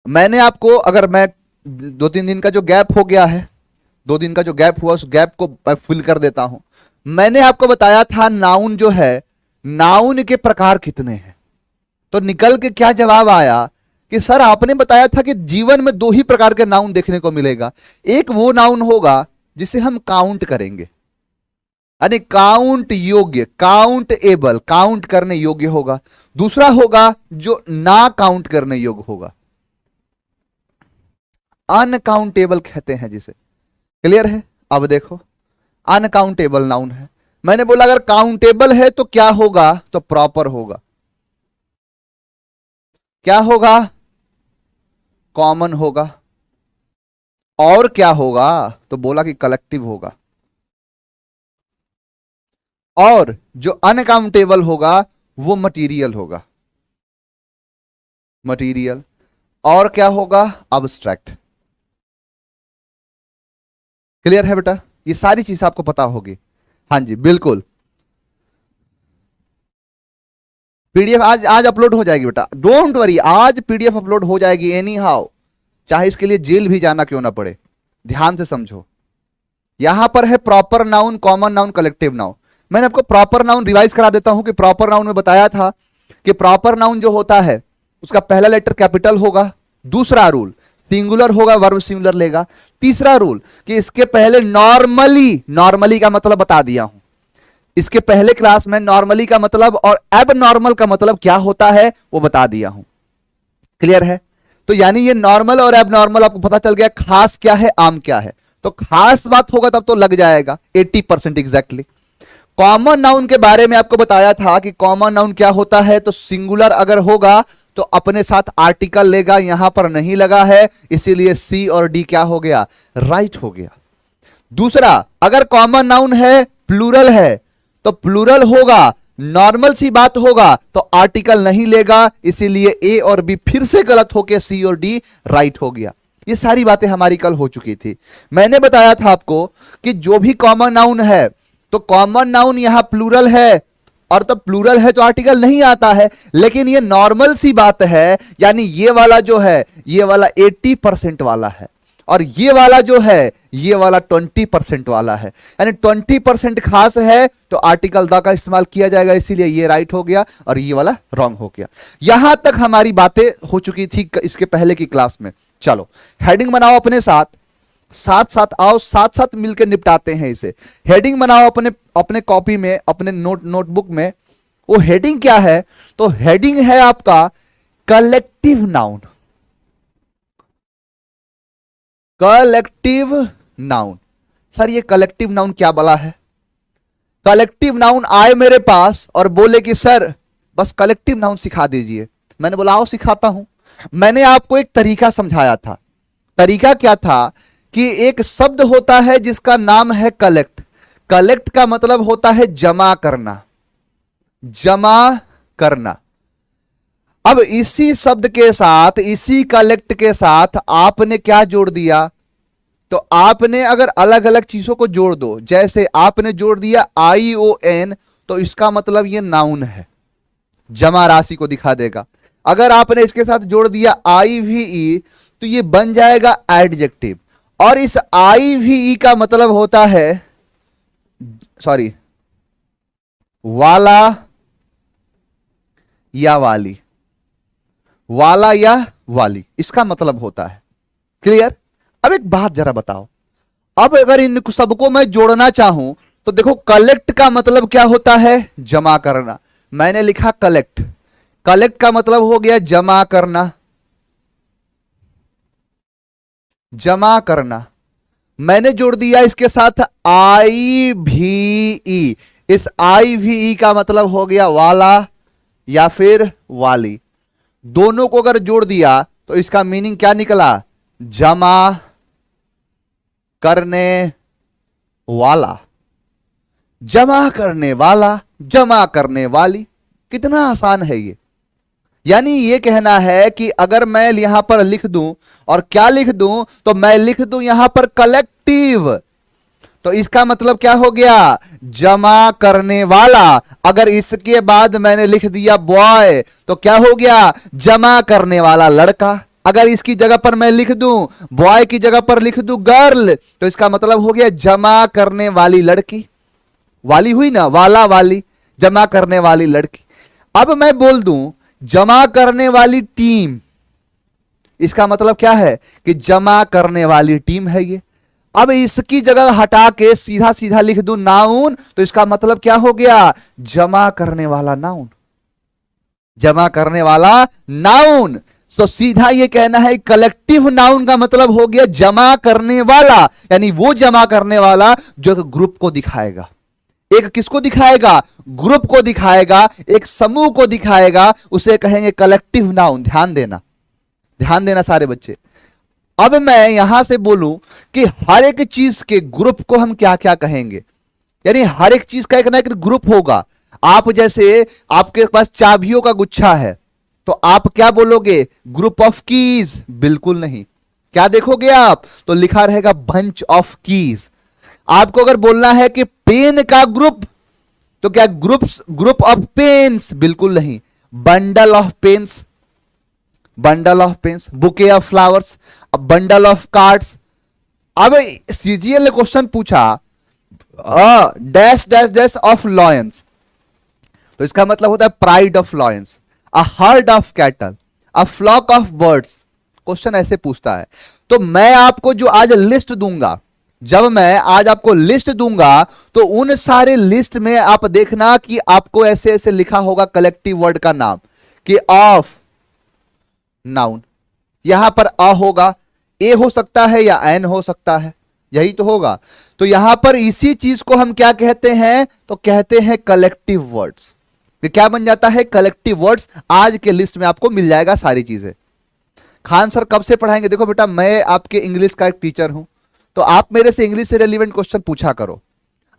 मैंने आपको, अगर मैं 2-3 दिन का जो गैप हो गया है, 2 दिन का जो गैप हुआ उस गैप को मैं फिल कर देता हूं। मैंने आपको बताया था नाउन जो है, नाउन के प्रकार कितने हैं, तो निकल के क्या जवाब आया कि सर आपने बताया था कि जीवन में 2 ही प्रकार के नाउन देखने को मिलेगा। एक वो नाउन होगा जिसे हम काउंट करेंगे, यानी काउंट योग्य, काउंट एबल, काउंट करने योग्य होगा। दूसरा होगा जो ना काउंट करने योग्य होगा, अनकाउंटेबल कहते हैं जिसे। क्लियर है? अब देखो, अनकाउंटेबल नाउन है। मैंने बोला अगर काउंटेबल है तो क्या होगा, तो प्रॉपर होगा। क्या होगा? कॉमन होगा। और क्या होगा, तो बोला कि कलेक्टिव होगा। और जो अनकाउंटेबल होगा वो मटीरियल होगा, मटीरियल। और क्या होगा? अब्स्ट्रैक्ट। क्लियर है बेटा? ये सारी चीज आपको पता होगी। हाँ जी बिल्कुल। पीडीएफ आज आज अपलोड हो जाएगी बेटा, डोंट वरी, आज पीडीएफ अपलोड हो जाएगी एनी हाउ, चाहे इसके लिए जेल भी जाना क्यों ना पड़े। ध्यान से समझो, यहां पर है proper noun, common noun, collective noun. मैंने आपको प्रॉपर नाउन रिवाइज करा देता हूं कि प्रॉपर नाउन में बताया था कि प्रॉपर नाउन जो होता है उसका पहला लेटर कैपिटल होगा। दूसरा रूल, सिंगुलर होगा, वर्ब सिंगुलर लेगा। तीसरा रूल कि इसके पहले नॉर्मली, नॉर्मली का मतलब बता दिया हूं इसके पहले क्लास में, नॉर्मली का मतलब और एब नॉर्मल का मतलब क्या होता है वो बता दिया हूं। क्लियर है? तो यानी ये नॉर्मल और एब नॉर्मल आपको पता चल गया, खास क्या है, आम क्या है। तो खास बात होगा तब तो लग जाएगा 80% एग्जैक्टली। कॉमन नाउन के बारे में आपको बताया था कि कॉमन नाउन क्या होता है, तो सिंगुलर अगर होगा तो अपने साथ आर्टिकल लेगा, यहां पर नहीं लगा है इसीलिए सी और डी क्या हो गया, राइट हो गया। दूसरा, अगर कॉमन नाउन है, प्लूरल है, तो प्लूरल होगा, नॉर्मल सी बात होगा तो आर्टिकल नहीं लेगा, इसीलिए ए और बी फिर से गलत होकर सी और डी राइट हो गया। ये सारी बातें हमारी कल हो चुकी थी। मैंने बताया था आपको कि जो भी कॉमन नाउन है, तो कॉमन नाउन यहां प्लूरल है, और तो प्लूरल है तो आर्टिकल नहीं आता है, लेकिन ये नॉर्मल सी बात है, यानी ये वाला जो है, ये वाला 80% वाला है, और ये वाला जो है, ये वाला 20% वाला है, यानी 20% खास है तो आर्टिकल द का इस्तेमाल किया जाएगा, इसीलिए ये राइट हो गया और ये वाला रॉन्ग हो गया। यहां तक हमारी बातें हो चुकी थी इसके पहले की क्लास में। चलो हेडिंग बनाओ अपने साथ, साथ साथ आओ, साथ साथ मिलकर निपटाते हैं इसे। हेडिंग बनाओ अपने अपने कॉपी में, अपने नोटबुक में। वो हेडिंग क्या है, तो हेडिंग है आपका collective noun. Collective noun. Sir ये कलेक्टिव नाउन क्या बला है? कलेक्टिव नाउन आए मेरे पास और बोले कि सर बस कलेक्टिव नाउन सिखा दीजिए। मैंने बोला आओ सिखाता हूं। मैंने आपको एक तरीका समझाया था। तरीका क्या था कि एक शब्द होता है जिसका नाम है कलेक्ट। कलेक्ट का मतलब होता है जमा करना, जमा करना। अब इसी शब्द के साथ, इसी कलेक्ट के साथ आपने क्या जोड़ दिया, तो आपने अगर अलग अलग चीजों को जोड़ दो, जैसे आपने जोड़ दिया ION, तो इसका मतलब ये नाउन है, जमा राशि को दिखा देगा। अगर आपने इसके साथ जोड़ दिया IVE, तो ये बन जाएगा एडजेक्टिव, और इस IVE का मतलब होता है, सॉरी, वाला या वाली, वाला या वाली, इसका मतलब होता है। क्लियर? अब एक बात जरा बताओ, अब अगर इन सबको मैं जोड़ना चाहूं तो देखो कलेक्ट का मतलब क्या होता है, जमा करना। मैंने लिखा कलेक्ट, कलेक्ट का मतलब हो गया जमा करना, जमा करना। मैंने जोड़ दिया इसके साथ IVE, इस IVE का मतलब हो गया वाला या फिर वाली। दोनों को अगर जोड़ दिया तो इसका मीनिंग क्या निकला, जमा करने वाला, जमा करने वाला, जमा करने वाली। कितना आसान है ये। यानी ये कहना है कि अगर मैं यहां पर लिख दूं, और क्या लिख दूं, तो मैं लिख दूं यहां पर कलेक्टिव, तो इसका मतलब क्या हो गया, जमा करने वाला। अगर इसके बाद मैंने लिख दिया बॉय, तो क्या हो गया, जमा करने वाला लड़का। अगर इसकी जगह पर मैं लिख दूं, बॉय की जगह पर लिख दूं गर्ल, तो इसका मतलब हो गया जमा करने वाली लड़की। वाली हुई ना, वाला वाली, जमा करने वाली लड़की। अब मैं बोल दूं जमा करने वाली टीम, इसका मतलब क्या है कि जमा करने वाली टीम है ये। अब इसकी जगह हटा के सीधा सीधा लिख दूं नाउन, तो इसका मतलब क्या हो गया, जमा करने वाला नाउन, जमा करने वाला नाउन। तो सीधा ये कहना है कलेक्टिव नाउन का मतलब हो गया जमा करने वाला, यानी वो जमा करने वाला जो एक ग्रुप को दिखाएगा। एक किसको दिखाएगा, ग्रुप को दिखाएगा, एक समूह को दिखाएगा, उसे कहेंगे कलेक्टिव नाउन। ध्यान देना, ध्यान देना सारे बच्चे। अब मैं यहां से बोलूं कि हर एक चीज के ग्रुप को हम क्या क्या कहेंगे, यानी हर एक चीज का एक ना एक ग्रुप होगा। आप जैसे आपके पास चाबियों का गुच्छा है, तो आप क्या बोलोगे, ग्रुप ऑफ कीज? बिल्कुल नहीं। क्या देखोगे आप, तो लिखा रहेगा बंच ऑफ कीज। आपको अगर बोलना है कि पेन का ग्रुप, तो क्या ग्रुप ऑफ पेन्स? बिल्कुल नहीं। Bundle of pens, bundle of pens. Bouquet of flowers, bundle of cards. अब सीजीएल ने क्वेश्चन पूछा dash dash dash of lions, तो इसका मतलब होता है pride of lions, a herd of cattle, a flock of birds. Question ऐसे पूछता है। तो मैं आपको जो आज लिस्ट दूंगा, जब मैं आज आपको लिस्ट दूंगा, तो उन सारे लिस्ट में आप देखना कि आपको ऐसे ऐसे लिखा होगा कलेक्टिव वर्ड का नाम, कि ऑफ नाउन। यहां पर अ होगा, ए हो सकता है या एन हो सकता है, यही तो होगा। तो यहां पर इसी चीज को हम क्या कहते हैं, तो कहते हैं कलेक्टिव वर्ड्स। क्या बन जाता है, कलेक्टिव वर्ड्स। आज के लिस्ट में आपको मिल जाएगा सारी चीजें। खान सर कब से पढ़ाएंगे? देखो बेटा, मैं आपके इंग्लिश का एक टीचर हूं, तो आप मेरे से इंग्लिश से रिलेवेंट क्वेश्चन पूछा करो।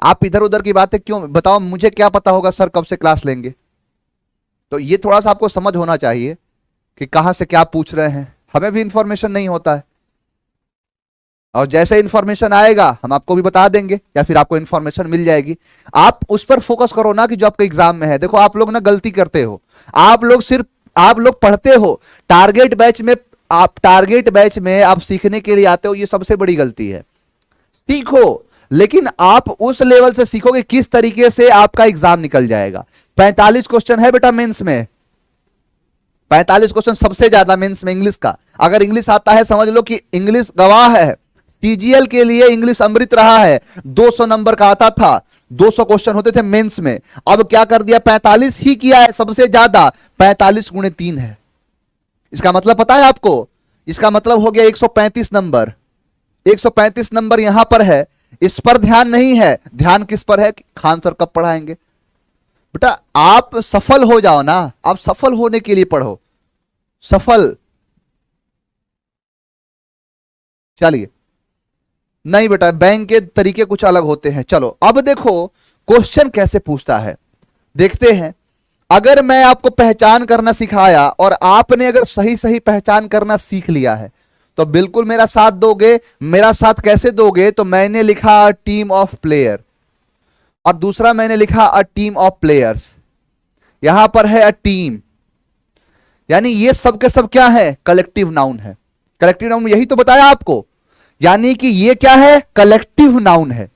आप इधर उधर की बातें क्यों, बताओ मुझे क्या पता होगा सर कब से क्लास लेंगे? तो ये थोड़ा सा आपको समझ होना चाहिए कि कहां से क्या पूछ रहे हैं। हमें भी इंफॉर्मेशन नहीं होता है, और जैसे इंफॉर्मेशन आएगा हम आपको भी बता देंगे, या फिर आपको इंफॉर्मेशन मिल जाएगी। आप उस पर फोकस करो ना कि जो आपके एग्जाम में है। देखो आप लोग ना गलती करते हो, आप लोग पढ़ते हो टारगेट बैच में, आप टारगेट बैच में आप सीखने के लिए आते हो, ये सबसे बड़ी गलती है। सीखो, लेकिन आप उस लेवल से सीखोगे किस तरीके से आपका एग्जाम निकल जाएगा। 45 क्वेश्चन है बेटा मेंस में, 45 क्वेश्चन सबसे ज्यादा मेंस में इंग्लिश का। अगर इंग्लिश आता है समझ लो कि इंग्लिश गवाह है। सीजीएल के लिए इंग्लिश अमृत रहा है। 200 नंबर का आता था, 200 क्वेश्चन होते थे मेंस में, अब क्या कर दिया 45 ही किया है सबसे ज्यादा। 45 गुणे 3 है। इसका मतलब पता है आपको, इसका मतलब हो गया 135 नंबर। 135 नंबर यहां पर है, इस पर ध्यान नहीं है। ध्यान किस पर है, खान सर कब पढ़ाएंगे? बेटा आप सफल हो जाओ ना, आप सफल होने के लिए पढ़ो, सफल। चलिए, नहीं बेटा बैंक के तरीके कुछ अलग होते हैं। चलो अब देखो क्वेश्चन कैसे पूछता है, देखते हैं। अगर मैं आपको पहचान करना सिखाया और आपने अगर सही सही पहचान करना सीख लिया है, तो बिल्कुल मेरा साथ दोगे। मेरा साथ कैसे दोगे, तो मैंने लिखा टीम ऑफ प्लेयर, और दूसरा मैंने लिखा अ टीम ऑफ प्लेयर्स। यहां पर है अ टीम, यानी ये सब के सब क्या है, कलेक्टिव नाउन है। कलेक्टिव नाउन यही तो बताया आपको, यानी कि ये क्या है, कलेक्टिव नाउन है।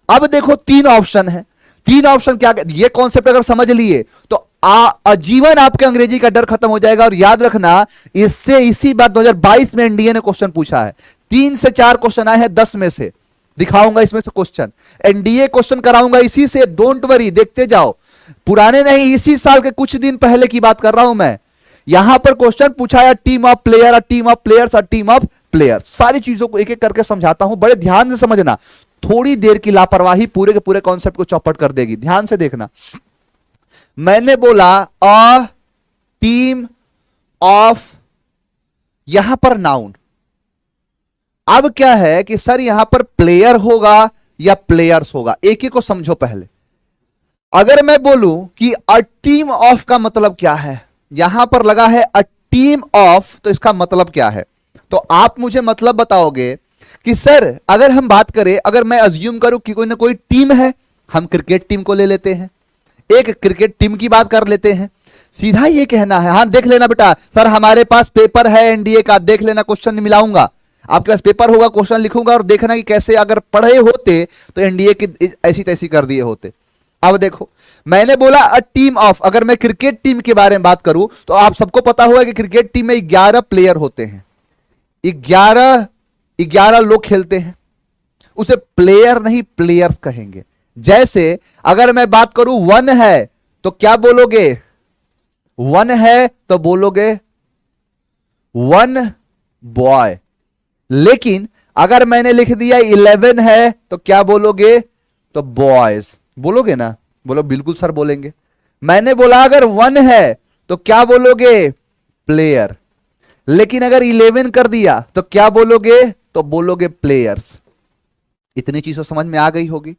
अब देखो 3 ऑप्शन है। 3 ऑप्शन क्या, ये कॉन्सेप्ट अगर समझ लिए तो आजीवन आपके अंग्रेजी का डर खत्म हो जाएगा। और याद रखना, इससे इसी बार 2022 में एनडीए ने क्वेश्चन पूछा है। 3 से 4 क्वेश्चन आए हैं 10 में से, दिखाऊंगा इसमें से क्वेश्चन। एनडीए क्वेश्चन कराऊंगा इसी से, डोंट वरी, देखते जाओ। पुराने नहीं, इसी साल के कुछ दिन पहले की बात कर रहा हूं मैं। यहां पर क्वेश्चन पूछा है team of player, team of players, team of players. सारी चीजों को एक एक करके समझाता हूं, बड़े ध्यान से समझना। थोड़ी देर की लापरवाही पूरे के पूरे कॉन्सेप्ट को चौपट कर देगी। ध्यान से देखना, मैंने बोला अ टीम ऑफ, यहां पर नाउन। अब क्या है कि सर यहां पर प्लेयर होगा या प्लेयर्स होगा, एक एक को समझो पहले। अगर मैं बोलूं कि अ टीम ऑफ का मतलब क्या है, यहां पर लगा है अ टीम ऑफ, तो इसका मतलब क्या है? तो आप मुझे मतलब बताओगे कि सर अगर हम बात करें, अगर मैं अज्यूम करूं कि कोई ना कोई टीम है, हम क्रिकेट टीम को ले लेते हैं, एक क्रिकेट टीम की बात कर लेते हैं। सीधा ये कहना है। हाँ देख लेना बेटा, सर हमारे पास पेपर है एनडीए का, देख लेना, क्वेश्चन मिलाऊंगा, आपके पास पेपर होगा, क्वेश्चन लिखूंगा और देखना कि कैसे अगर पढ़े होते तो एनडीए की ऐसी तैसी कर दिए होते। अब देखो मैंने बोला अ टीम ऑफ, अगर मैं क्रिकेट टीम के बारे में बात करूं तो आप सबको पता होगा कि क्रिकेट टीम में 11 प्लेयर होते हैं, 11 लोग खेलते हैं, उसे प्लेयर नहीं प्लेयर्स कहेंगे। जैसे अगर मैं बात करूं 1 है तो क्या बोलोगे, 1 है तो बोलोगे 1 बॉय, लेकिन अगर मैंने लिख दिया 11 है तो क्या बोलोगे, तो बॉयज बोलोगे ना, बोलो बिल्कुल सर बोलेंगे। मैंने बोला अगर 1 है तो क्या बोलोगे, प्लेयर, लेकिन अगर 11 कर दिया तो क्या बोलोगे, तो बोलोगे प्लेयर्स। इतनी चीजें समझ में आ गई होगी,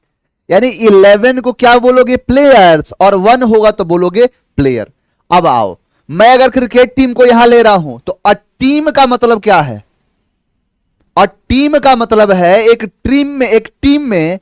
यानी 11 को क्या बोलोगे, प्लेयर्स, और 1 होगा तो बोलोगे प्लेयर। अब आओ, मैं अगर क्रिकेट टीम को यहां ले रहा हूं तो अ टीम का मतलब क्या है, और टीम का मतलब है एक टीम में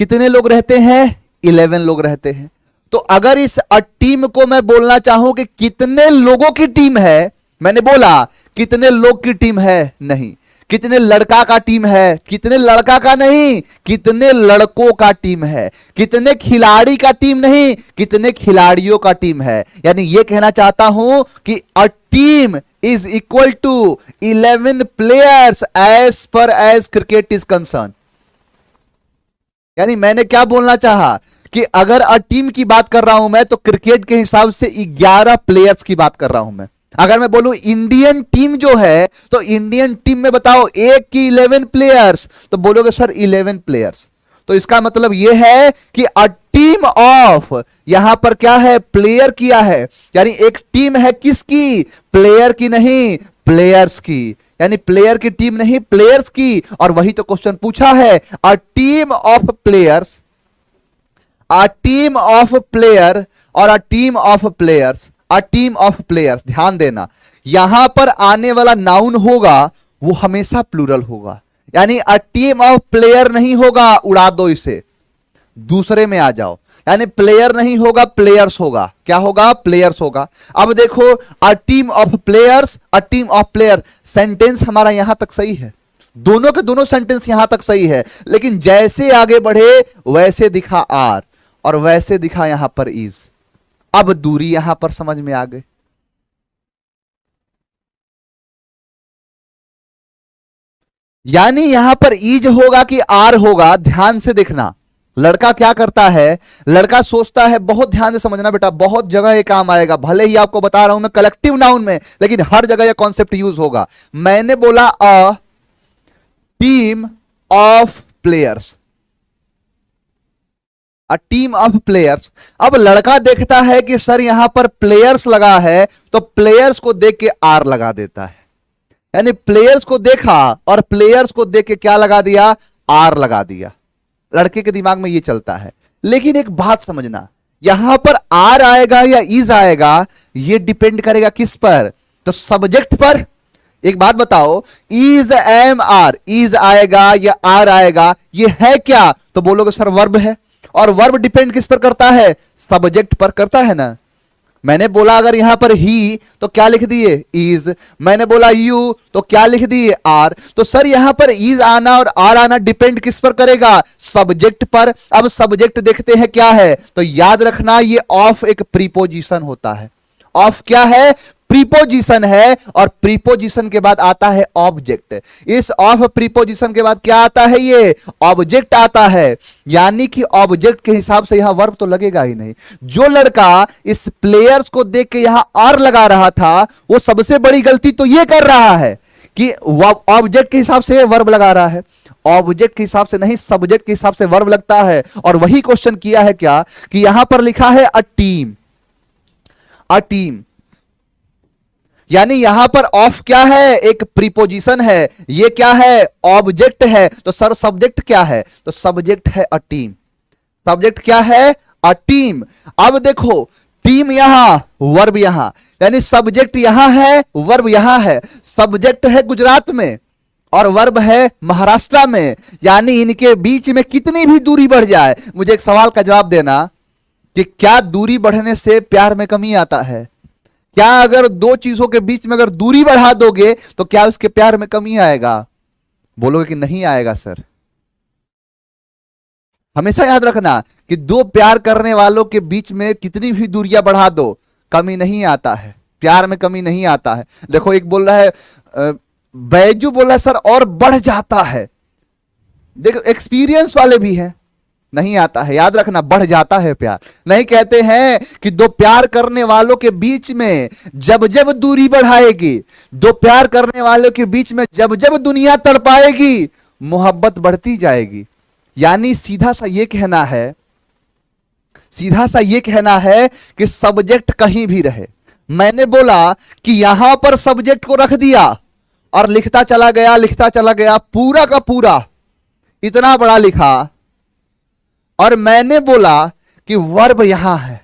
कितने लोग रहते हैं, 11 लोग रहते हैं। तो अगर इस टीम को मैं बोलना चाहूं कि कितने लोगों की टीम है, मैंने बोला कितने लोग की टीम है नहीं, कितने लड़का का टीम है, कितने लड़का का नहीं, कितने लड़कों का टीम है, कितने खिलाड़ी का टीम नहीं, कितने खिलाड़ियों का टीम है। यानी यह कहना चाहता हूं कि a team is equal to 11 players as per as cricket is concern. यानी मैंने क्या बोलना चाहा कि अगर अ टीम की बात कर रहा हूं मैं तो क्रिकेट के हिसाब से 11 प्लेयर्स की बात कर रहा हूं मैं। अगर मैं बोलूं इंडियन टीम जो है तो इंडियन टीम में बताओ एक की 11 प्लेयर्स, तो बोलोगे सर 11 प्लेयर्स। तो इसका मतलब यह है कि अ टीम ऑफ, यहां पर क्या है, प्लेयर किया है, यानी एक टीम है किसकी, प्लेयर की नहीं, प्लेयर्स की, यानी प्लेयर की टीम नहीं प्लेयर्स की। और वही तो क्वेश्चन पूछा है, a team of players, a team of player और a team of players, a team of players. ध्यान देना, यहां पर आने वाला नाउन होगा वो हमेशा प्लूरल होगा, यानी अ टीम ऑफ प्लेयर नहीं होगा, उड़ा दो इसे, दूसरे में आ जाओ, यानी प्लेयर नहीं होगा प्लेयर्स होगा। क्या होगा, प्लेयर्स होगा। अब देखो अ team of players, a team of player, sentence हमारा यहां तक सही है, दोनों के दोनों सेंटेंस यहां तक सही है, लेकिन जैसे आगे बढ़े वैसे दिखा आर और वैसे दिखा यहां पर इज। अब दूरी यहां पर समझ में आ गई। यानी यहां पर इज होगा कि आर होगा, ध्यान से देखना। लड़का क्या करता है, लड़का सोचता है, बहुत ध्यान से समझना बेटा, बहुत जगह ये काम आएगा, भले ही आपको बता रहा हूं मैं कलेक्टिव नाउन में, लेकिन हर जगह यह कॉन्सेप्ट यूज होगा। मैंने बोला अ team of players, a team of players. अब लड़का देखता है कि सर यहां पर प्लेयर्स लगा है, तो प्लेयर्स को देख के आर लगा देता है, यानी प्लेयर्स को देखा और प्लेयर्स को देख के क्या लगा दिया, आर लगा दिया। लड़के के दिमाग में ये चलता है। लेकिन एक बात समझना, यहां पर आर आएगा या इज आएगा ये डिपेंड करेगा किस पर, तो सब्जेक्ट पर। एक बात बताओ, इज एम आर, इज आएगा या आर आएगा, ये है क्या, तो बोलोगे सर वर्ब है, और वर्ब डिपेंड किस पर करता है, सब्जेक्ट पर करता है ना। मैंने बोला अगर यहां पर ही तो क्या लिख दिए, इज। मैंने बोला यू तो क्या लिख दिए, आर। तो सर यहां पर इज आना और आर आना डिपेंड किस पर करेगा, सब्जेक्ट पर। अब सब्जेक्ट देखते हैं क्या है, तो याद रखना ये ऑफ एक प्रीपोजिशन होता है। ऑफ क्या है, प्रीपोजिशन है, और प्रीपोजिशन के बाद आता है ऑब्जेक्ट। इस ऑफ प्रीपोजिशन के बाद क्या आता है, ये ऑब्जेक्ट आता है, यानी कि ऑब्जेक्ट के हिसाब से यहां वर्ब तो लगेगा ही नहीं। जो लड़का इस प्लेयर्स को देख के यहां आर लगा रहा था, वो सबसे बड़ी गलती तो ये कर रहा है कि ऑब्जेक्ट के हिसाब से वर्ब लगा रहा है, ऑब्जेक्ट के हिसाब से नहीं, सब्जेक्ट के हिसाब से वर्ब लगता है। और वही क्वेश्चन किया है क्या, कि यहां पर लिखा है अ टीम, अ टीम, यानी यहां पर ऑफ क्या है, एक प्रीपोजिशन है, ये क्या है, ऑब्जेक्ट है। तो सर सब्जेक्ट क्या है, तो सब्जेक्ट है अ टीम, सब्जेक्ट क्या है, अ टीम। अब देखो टीम यहां, वर्ब यहां, यानी सब्जेक्ट यहां है, वर्ब यहां है। सब्जेक्ट है गुजरात में और वर्ब है महाराष्ट्र में, यानी इनके बीच में कितनी भी दूरी बढ़ जाए, मुझे एक सवाल का जवाब देना कि क्या दूरी बढ़ने से प्यार में कमी आता है, क्या अगर दो चीजों के बीच में अगर दूरी बढ़ा दोगे तो क्या उसके प्यार में कमी आएगा? बोलोगे कि नहीं आएगा सर। हमेशा याद रखना कि दो प्यार करने वालों के बीच में कितनी भी दूरियां बढ़ा दो, कमी नहीं आता है, प्यार में कमी नहीं आता है। देखो एक बोल रहा है बैजू बोल रहा है सर और बढ़ जाता है। देखो एक्सपीरियंस वाले भी हैं, नहीं आता है, याद रखना बढ़ जाता है प्यार। नहीं कहते हैं कि दो प्यार करने वालों के बीच में जब जब दूरी बढ़ाएगी, दो प्यार करने वालों के बीच में जब जब दुनिया तड़पाएगी, मोहब्बत बढ़ती जाएगी। यानी सीधा सा ये कहना है, सीधा सा ये कहना है कि सब्जेक्ट कहीं भी रहे। मैंने बोला कि यहां पर सब्जेक्ट को रख दिया और लिखता चला गया, लिखता चला गया, पूरा का पूरा इतना बड़ा लिखा, और मैंने बोला कि वर्ब यहां है,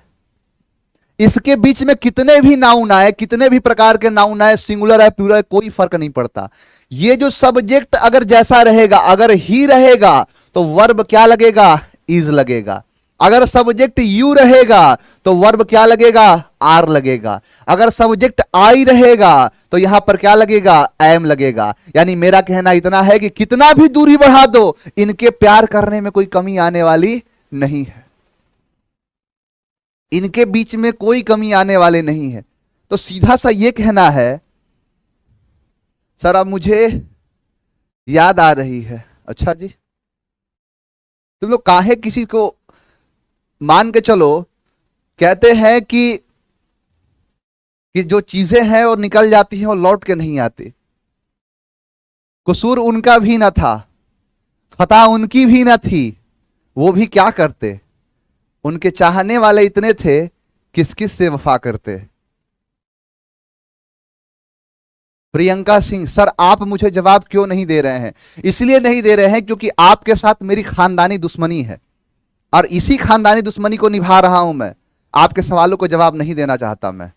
इसके बीच में कितने भी नाउन आए, कितने भी प्रकार के नाउन आए, सिंगुलर है प्लूरल, कोई फर्क नहीं पड़ता। ये जो सब्जेक्ट अगर जैसा रहेगा, अगर ही रहेगा तो वर्ब क्या लगेगा? इज लगेगा। अगर सब्जेक्ट यू रहेगा तो वर्ब क्या लगेगा? आर लगेगा। अगर सब्जेक्ट आई रहेगा तो यहां पर क्या लगेगा? एम लगेगा। यानी मेरा कहना इतना है कि कितना भी दूरी बढ़ा दो, इनके प्यार करने में कोई कमी आने वाली नहीं है, इनके बीच में कोई कमी आने वाले नहीं है। तो सीधा सा ये कहना है, सर अब मुझे याद आ रही है। अच्छा जी, तुम लोग काहे किसी को मान के चलो, कहते हैं कि जो चीजें हैं वो निकल जाती हैं और लौट के नहीं आती। कसूर उनका भी ना था, खता उनकी भी ना थी, वो भी क्या करते, उनके चाहने वाले इतने थे, किस किस से वफा करते। प्रियंका सिंह, सर आप मुझे जवाब क्यों नहीं दे रहे हैं? इसलिए नहीं दे रहे हैं क्योंकि आपके साथ मेरी खानदानी दुश्मनी है और इसी खानदानी दुश्मनी को निभा रहा हूं मैं। आपके सवालों को जवाब नहीं देना चाहता मैं।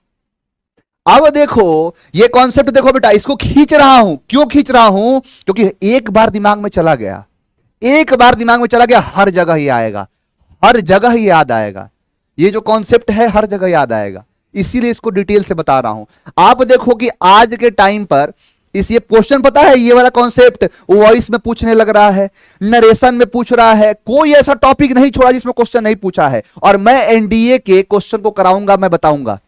अब देखो ये कॉन्सेप्ट, देखो बेटा, इसको खींच रहा हूं। क्यों खींच रहा हूं? क्योंकि एक बार दिमाग में चला गया, एक बार दिमाग में चला गया, हर जगह ही आएगा, हर जगह ही याद आएगा। ये जो कॉन्सेप्ट है हर जगह याद आएगा, इसीलिए इसको डिटेल से बता रहा हूं। आप देखो कि आज के टाइम पर इस ये क्वेश्चन पता है, ये वाला कॉन्सेप्ट वॉइस में पूछने लग रहा है, नरेशन में पूछ रहा है, कोई ऐसा टॉपिक नहीं छोड़ा जिसमें क्वेश्चन नहीं पूछा है। और मैं एनडीए के क्वेश्चन को कराऊंगा, मैं बताऊंगा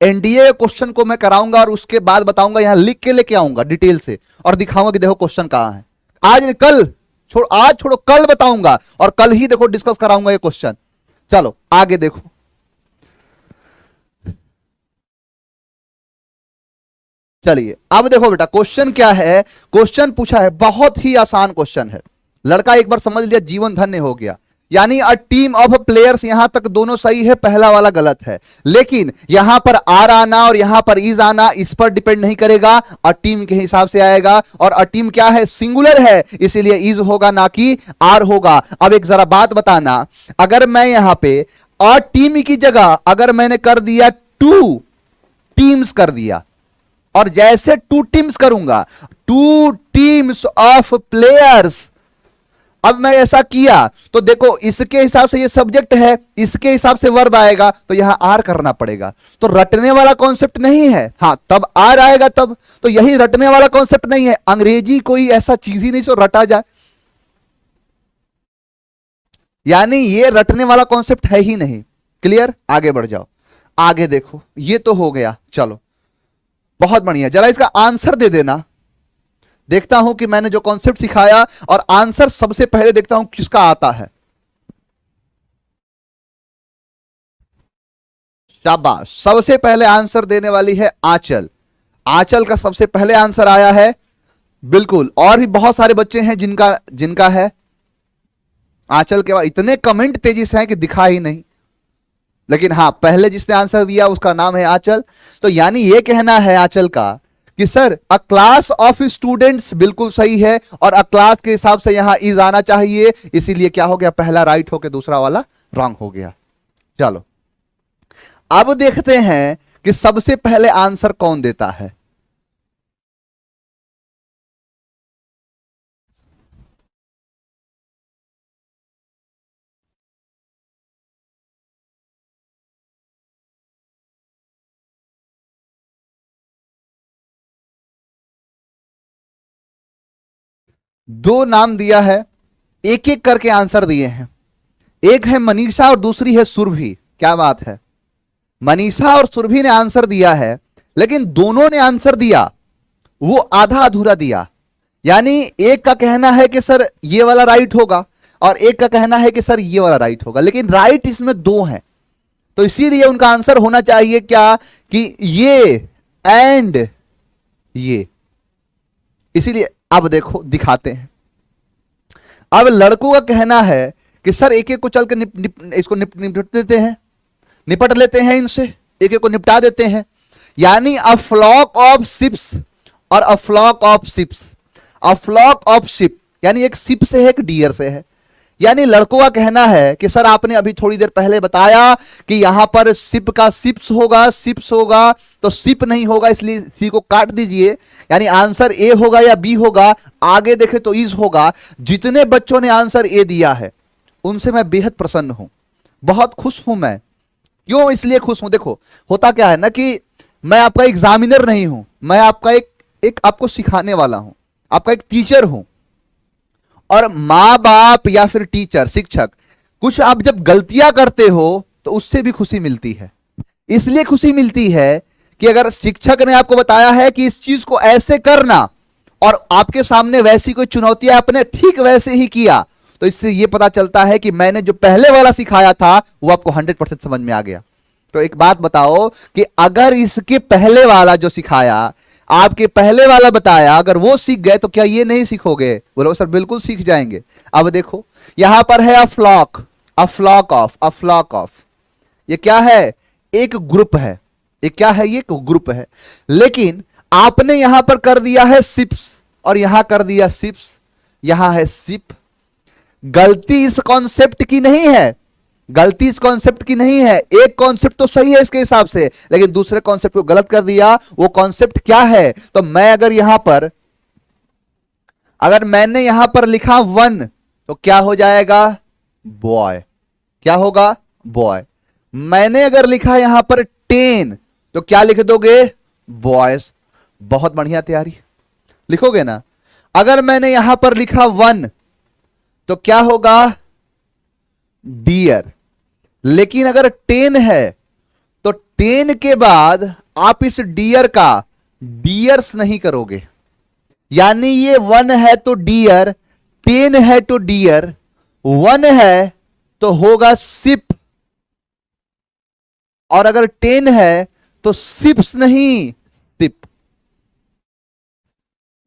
एनडीए क्वेश्चन को मैं कराऊंगा और उसके बाद बताऊंगा, यहां लिख के लेके आऊंगा डिटेल से और दिखाऊंगा कि देखो क्वेश्चन कहां है। आज नहीं, कल छोड़, आज छोड़ो, कल बताऊंगा और कल ही देखो डिस्कस कराऊंगा ये क्वेश्चन। चलो आगे देखो, चलिए अब देखो बेटा क्वेश्चन क्या है। क्वेश्चन पूछा है, बहुत ही आसान क्वेश्चन है, लड़का एक बार समझ लिया जीवन धन्य हो गया। यानी अ टीम ऑफ प्लेयर्स, यहां तक दोनों सही है, पहला वाला गलत है। लेकिन यहां पर आर आना और यहां पर इज आना इस पर डिपेंड नहीं करेगा, अ टीम के हिसाब से आएगा। और अ टीम क्या है? सिंगुलर है, इसीलिए इज होगा ना कि आर होगा। अब एक जरा बात बताना, अगर मैं यहां पे अ टीम की जगह अगर मैंने कर दिया टू टीम्स कर दिया, और जैसे टू टीम्स करूंगा, टू टीम्स ऑफ प्लेयर्स, अब मैं ऐसा किया तो देखो इसके हिसाब से ये सब्जेक्ट है, इसके हिसाब से वर्ब आएगा, तो यहां आर करना पड़ेगा। तो रटने वाला कॉन्सेप्ट नहीं है, हां तब आर आएगा तब। तो यही रटने वाला कॉन्सेप्ट नहीं है, अंग्रेजी कोई ऐसा चीज ही नहीं सो रटा जाए, यानी ये रटने वाला कॉन्सेप्ट है ही नहीं। क्लियर? आगे बढ़ जाओ, आगे देखो, ये तो हो गया, चलो बहुत बढ़िया। जरा इसका आंसर दे देना, देखता हूं कि मैंने जो कॉन्सेप्ट सिखाया और आंसर सबसे पहले देखता हूं किसका आता है। शाबाश, सबसे पहले आंसर देने वाली है आंचल। आंचल का सबसे पहले आंसर आया है, बिल्कुल। और भी बहुत सारे बच्चे हैं जिनका जिनका है। आंचल के बाद इतने कमेंट तेजी से हैं कि दिखा ही नहीं, लेकिन हां पहले जिसने आंसर दिया उसका नाम है आंचल। तो यानी यह कहना है आंचल का कि sir a class of students बिल्कुल सही है, और अ क्लास के हिसाब से यहां इज आना चाहिए, इसीलिए क्या हो गया, पहला राइट होकर दूसरा वाला रॉन्ग हो गया। चलो अब देखते हैं कि सबसे पहले आंसर कौन देता है। दो नाम दिया है, एक एक करके आंसर दिए हैं। एक है मनीषा और दूसरी है सुरभि। क्या बात है, मनीषा और सुरभि ने आंसर दिया है, लेकिन दोनों ने आंसर दिया वो आधा अधूरा दिया। यानी एक का कहना है कि सर ये वाला राइट होगा और एक का कहना है कि सर ये वाला राइट होगा, लेकिन राइट इसमें दो हैं। तो इसीलिए उनका आंसर होना चाहिए क्या, कि ये एंड ये। इसीलिए अब देखो दिखाते हैं। अब लड़कों का कहना है कि सर एक एक को चल के इसको निपट देते हैं, निपट लेते हैं इनसे, एक एक को निपटा देते हैं। यानी अ फ्लॉक ऑफ शिप्स और a flock of ships. A flock of ship यानी एक शिप से है एक डियर से है। यानी लड़कों का कहना है कि सर आपने अभी थोड़ी देर पहले बताया कि यहां पर शिप का शिप्स होगा, शिप्स होगा, तो शिप नहीं होगा, इसलिए सी को काट दीजिए। यानी आंसर ए होगा या बी होगा, आगे देखे तो इज होगा। जितने बच्चों ने आंसर ए दिया है उनसे मैं बेहद प्रसन्न हूं, बहुत खुश हूं मैं। क्यों इसलिए खुश हूं, देखो होता क्या है ना कि मैं आपका एग्जामिनर नहीं हूं, मैं आपका एक आपको सिखाने वाला हूं, आपका एक टीचर हूं। और मां बाप या फिर टीचर शिक्षक कुछ आप जब गलतियां करते हो तो उससे भी खुशी मिलती है। इसलिए खुशी मिलती है कि अगर शिक्षक ने आपको बताया है कि इस चीज को ऐसे करना और आपके सामने वैसी कोई चुनौतियां आपने ठीक वैसे ही किया, तो इससे यह पता चलता है कि मैंने जो पहले वाला सिखाया था वो आपको 100% समझ में आ गया। तो एक बात बताओ कि अगर इसके पहले वाला जो सिखाया, आपके पहले वाला बताया, अगर वो सीख गए तो क्या ये नहीं सीखोगे? बोलो सर बिल्कुल सीख जाएंगे। अब देखो यहां पर है a flock, a flock of, a flock of. ये क्या है? एक ग्रुप है। ये क्या है? ये एक ग्रुप है। लेकिन आपने यहां पर कर दिया है शिप्स और यहां कर दिया शिप्स, यहां है शिप। गलती इस कॉन्सेप्ट की नहीं है, गलती इस कॉन्सेप्ट की नहीं है। एक कॉन्सेप्ट तो सही है इसके हिसाब से, लेकिन दूसरे कॉन्सेप्ट को गलत कर दिया। वो कॉन्सेप्ट क्या है? तो मैं अगर यहां पर, अगर मैंने यहां पर लिखा 1 तो क्या हो जाएगा? बॉय। क्या होगा? बॉय। मैंने अगर लिखा यहां पर 10 तो क्या लिख दोगे? बॉयज। बहुत बढ़िया तैयारी, लिखोगे ना। अगर मैंने यहां पर लिखा 1 तो क्या होगा? डियर। लेकिन अगर 10 है तो 10 के बाद आप इस डियर का डियर्स नहीं करोगे। यानी ये 1 है तो डियर, 10 है तो डियर, 1 है तो होगा शिप, और अगर 10 है तो शिप्स नहीं शिप।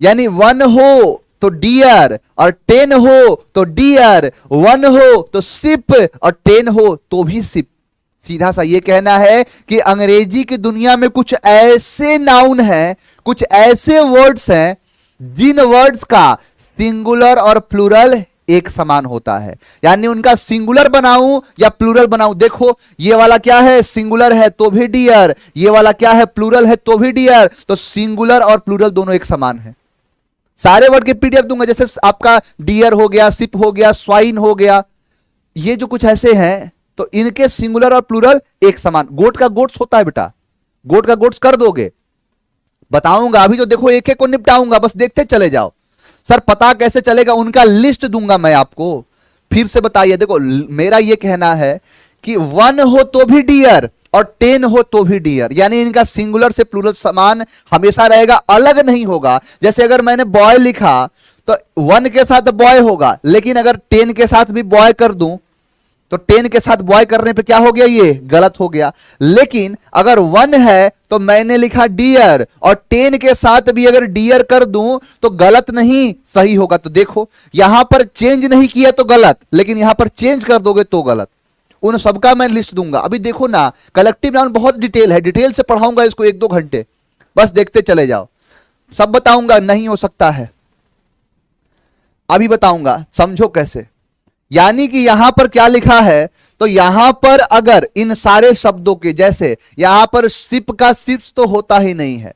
यानी 1 हो तो डियर और 10 हो तो डियर, 1 हो तो शिप और 10 हो तो भी शिप। सीधा सा ये कहना है कि अंग्रेजी की दुनिया में कुछ ऐसे नाउन हैं, कुछ ऐसे वर्ड्स हैं जिन वर्ड्स का सिंगुलर और प्लूरल एक समान होता है। यानी उनका सिंगुलर बनाऊं या प्लूरल बनाऊं, देखो ये वाला क्या है? सिंगुलर है तो भी डियर, ये वाला क्या है? प्लूरल है तो भी डियर। तो सिंगुलर और प्लूरल दोनों एक समान है। सारे वर्ड के पीडीएफ दूंगा, जैसे आपका डियर हो गया, सिप हो गया, स्वाइन हो गया, ये जो कुछ ऐसे हैं तो इनके सिंगुलर और प्लूरल एक समान। गोट का गोट्स होता है बेटा, गोट का गोट्स कर दोगे? बताऊंगा अभी, तो देखो एक एक को निपटाऊंगा, बस देखते चले जाओ। सर पता कैसे चलेगा? उनका लिस्ट दूंगा मैं आपको। फिर से बताइए, देखो मेरा ये कहना है कि 1 हो तो भी डियर और 10 हो तो भी डियर, यानी इनका सिंगुलर से प्लूरल समान हमेशा रहेगा, अलग नहीं होगा। जैसे अगर मैंने बॉय लिखा तो 1 के साथ बॉय होगा, लेकिन अगर 10 के साथ भी बॉय कर दूं तो 10 के साथ बॉय करने पे क्या हो गया? ये गलत हो गया। लेकिन अगर 1 है तो मैंने लिखा डियर और 10 के साथ भी अगर डियर कर दूं तो गलत नहीं, सही होगा। तो देखो यहां पर चेंज नहीं किया तो गलत, लेकिन यहां पर चेंज कर दोगे तो गलत। उन सबका मैं लिस्ट दूंगा। अभी देखो ना, कलेक्टिव नाउन बहुत डिटेल है, डिटेल से पढ़ाऊंगा इसको 1-2 घंटे, बस देखते चले जाओ। सब बताऊंगा, नहीं हो सकता है, अभी बताऊंगा, समझो कैसे। यानी कि यहां पर क्या लिखा है? तो यहां पर अगर इन सारे शब्दों के, जैसे यहां पर शिप का शिप्स तो होता ही नहीं है,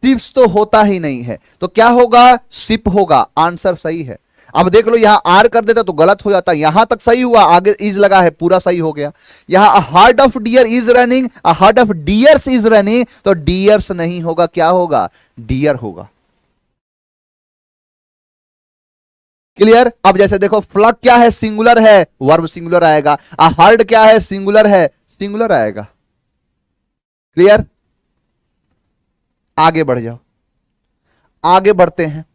शिप्स तो होता ही नहीं है, तो क्या होगा? शिप होगा। आंसर सही है। अब देख लो, यहां आर कर देता तो गलत हो जाता, यहां तक सही हुआ, आगे इज लगा है, पूरा सही हो गया। यहां heart of dear is running, heart of dears is running, तो डियर्स नहीं होगा, क्या होगा? डियर होगा। क्लियर। अब जैसे देखो फ्लग क्या है, सिंगुलर है, वर्ब सिंगुलर आएगा। हर्ड क्या है, सिंगुलर है, सिंगुलर आएगा। क्लियर। आगे बढ़ जाओ, आगे बढ़ते हैं।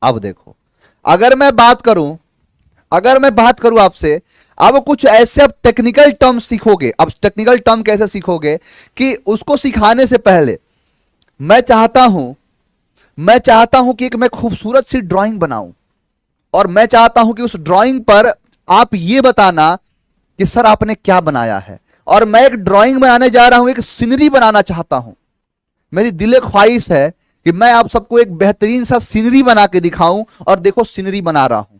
अब देखो, अगर मैं बात करूं आपसे, अब कुछ ऐसे अब टेक्निकल टर्म सीखोगे। अब टेक्निकल टर्म कैसे सीखोगे कि उसको सिखाने से पहले मैं चाहता हूं कि एक मैं खूबसूरत सी ड्राइंग बनाऊं, और मैं चाहता हूं कि उस ड्राइंग पर आप ये बताना कि सर आपने क्या बनाया है। और मैं एक ड्राइंग बनाने जा रहा हूं, एक सीनरी बनाना चाहता हूं। मेरी दिल ख्वाहिश है कि मैं आप सबको एक बेहतरीन सा सीनरी बना के दिखाऊं, और देखो सीनरी बना रहा हूं,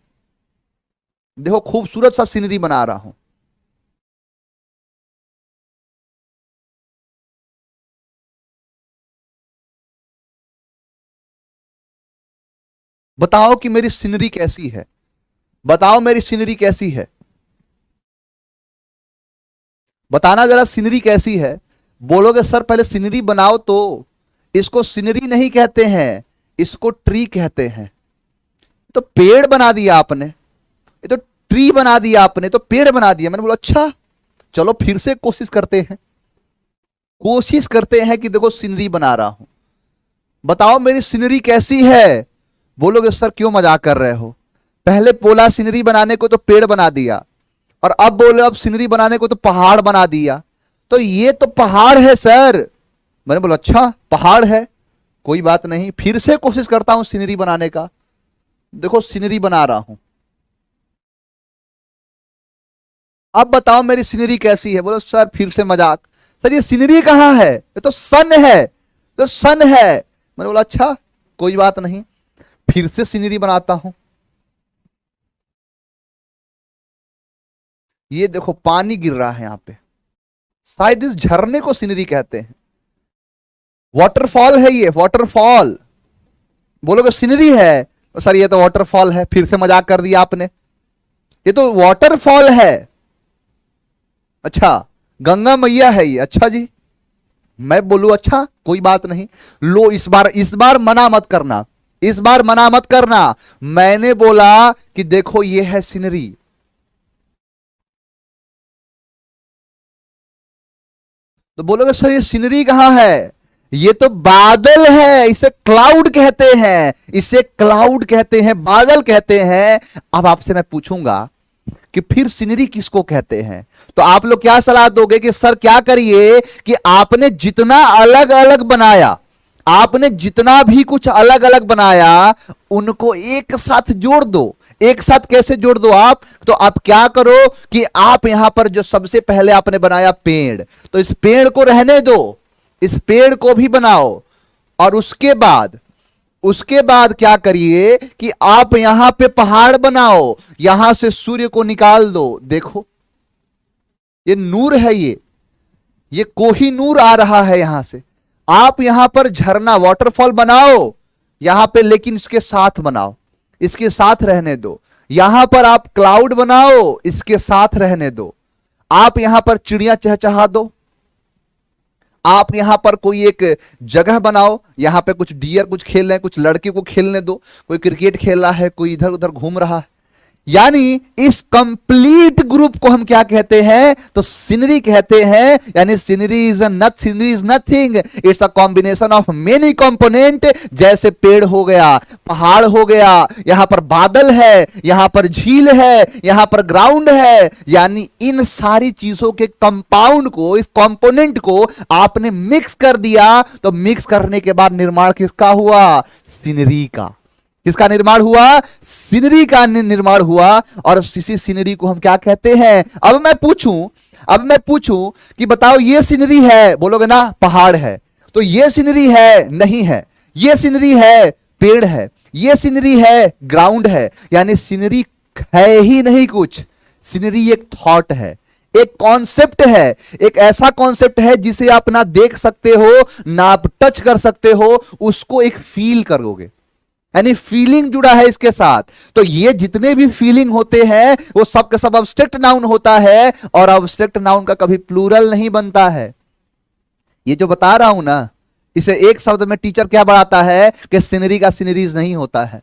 देखो खूबसूरत सा सीनरी बना रहा हूं। बताओ कि मेरी सीनरी कैसी है, बताओ मेरी सीनरी कैसी है, बताना जरा सीनरी कैसी है। बोलोगे सर पहले सीनरी बनाओ, तो इसको सीनरी नहीं कहते हैं, इसको ट्री कहते हैं। तो पेड़ बना दिया आपने, ये तो ट्री बना दिया आपने, तो पेड़ बना दिया। मैंने बोला अच्छा चलो फिर से कोशिश करते हैं कि देखो सीनरी बना रहा हूं, बताओ मेरी सीनरी कैसी है। बोलोगे सर क्यों मजाक कर रहे हो, पहले बोला सीनरी बनाने को तो पेड़ बना दिया, और अब बोले अब सीनरी बनाने को तो पहाड़ बना दिया। तो ये तो पहाड़ है सर। मैंने बोला अच्छा पहाड़ है, कोई बात नहीं, फिर से कोशिश करता हूं सीनरी बनाने का। देखो सीनरी बना रहा हूं, अब बताओ मेरी सीनरी कैसी है। बोलो सर फिर से मजाक, सर ये सीनरी कहां है, ये तो सन है, तो सन है। मैंने बोला अच्छा कोई बात नहीं, फिर से सीनरी बनाता हूं। ये देखो पानी गिर रहा है यहां पे, शायद इस झरने को सीनरी कहते हैं। वाटरफॉल है ये, वाटरफॉल। बोलोगे सीनरी है, तो सर ये तो वाटरफॉल है, फिर से मजाक कर दिया आपने, ये तो वाटरफॉल है। अच्छा गंगा मैया है ये, अच्छा जी। मैं बोलूं अच्छा कोई बात नहीं, लो इस बार मना मत करना, इस बार मना मत करना। मैंने बोला कि देखो ये है सीनरी, तो बोलोगे सर ये सीनरी कहां है, ये तो बादल है, इसे क्लाउड कहते हैं, इसे क्लाउड कहते हैं, बादल कहते हैं। अब आपसे मैं पूछूंगा कि फिर सीनरी किसको कहते हैं, तो आप लोग क्या सलाह दोगे कि सर क्या करिए कि आपने जितना अलग अलग बनाया, आपने जितना भी कुछ अलग अलग बनाया, उनको एक साथ जोड़ दो। एक साथ कैसे जोड़ दो आप, तो आप क्या करो कि आप यहां पर जो सबसे पहले आपने बनाया पेड़, तो इस पेड़ को रहने दो, इस पेड़ को भी बनाओ, और उसके बाद क्या करिए कि आप यहां पे पहाड़ बनाओ, यहां से सूर्य को निकाल दो। देखो ये नूर है, ये कोही नूर आ रहा है यहां से। आप यहां पर झरना वाटरफॉल बनाओ यहां पे, लेकिन इसके साथ बनाओ, इसके साथ रहने दो। यहां पर आप क्लाउड बनाओ, इसके साथ रहने दो। आप यहां पर चिड़िया चहचहा दो, आप यहां पर कोई एक जगह बनाओ, यहां पे कुछ डियर कुछ खेल रहे हैं, कुछ लड़के को खेलने दो, कोई क्रिकेट खेल रहा है, कोई इधर उधर घूम रहा है। यानी इस कंप्लीट ग्रुप को हम क्या कहते हैं, तो सीनरी कहते हैं। यानी scenery is nothing, it's a combination of many component. जैसे पेड़ हो गया, पहाड़ हो गया, यहां पर बादल है, यहां पर झील है, यहां पर ग्राउंड है। यानी इन सारी चीजों के कंपाउंड को, इस कंपोनेंट को आपने मिक्स कर दिया, तो मिक्स करने के बाद निर्माण किसका हुआ, सीनरी का। किसका निर्माण हुआ, सीनरी का निर्माण हुआ। और इसी सीनरी को हम क्या कहते हैं। अब मैं पूछूं कि बताओ ये सीनरी है, बोलोगे ना पहाड़ है, तो ये सीनरी है, नहीं है, ये सीनरी है, पेड़ है, ये सीनरी है, ग्राउंड है। यानी सीनरी है ही नहीं कुछ, सीनरी एक थॉट है, एक कॉन्सेप्ट है, एक ऐसा कॉन्सेप्ट है जिसे आप ना देख सकते हो, ना आप टच कर सकते हो, उसको एक फील करोगे। यानी फीलिंग जुड़ा है इसके साथ। तो ये जितने भी फीलिंग होते हैं वो सब का सब अब्स्ट्रैक्ट नाउन होता है, और अब्स्ट्रैक्ट नाउन का कभी प्लूरल नहीं बनता है। ये जो बता रहा हूं ना, इसे एक शब्द में टीचर क्या बढ़ाता है कि सीनरी का सीनरीज नहीं होता है।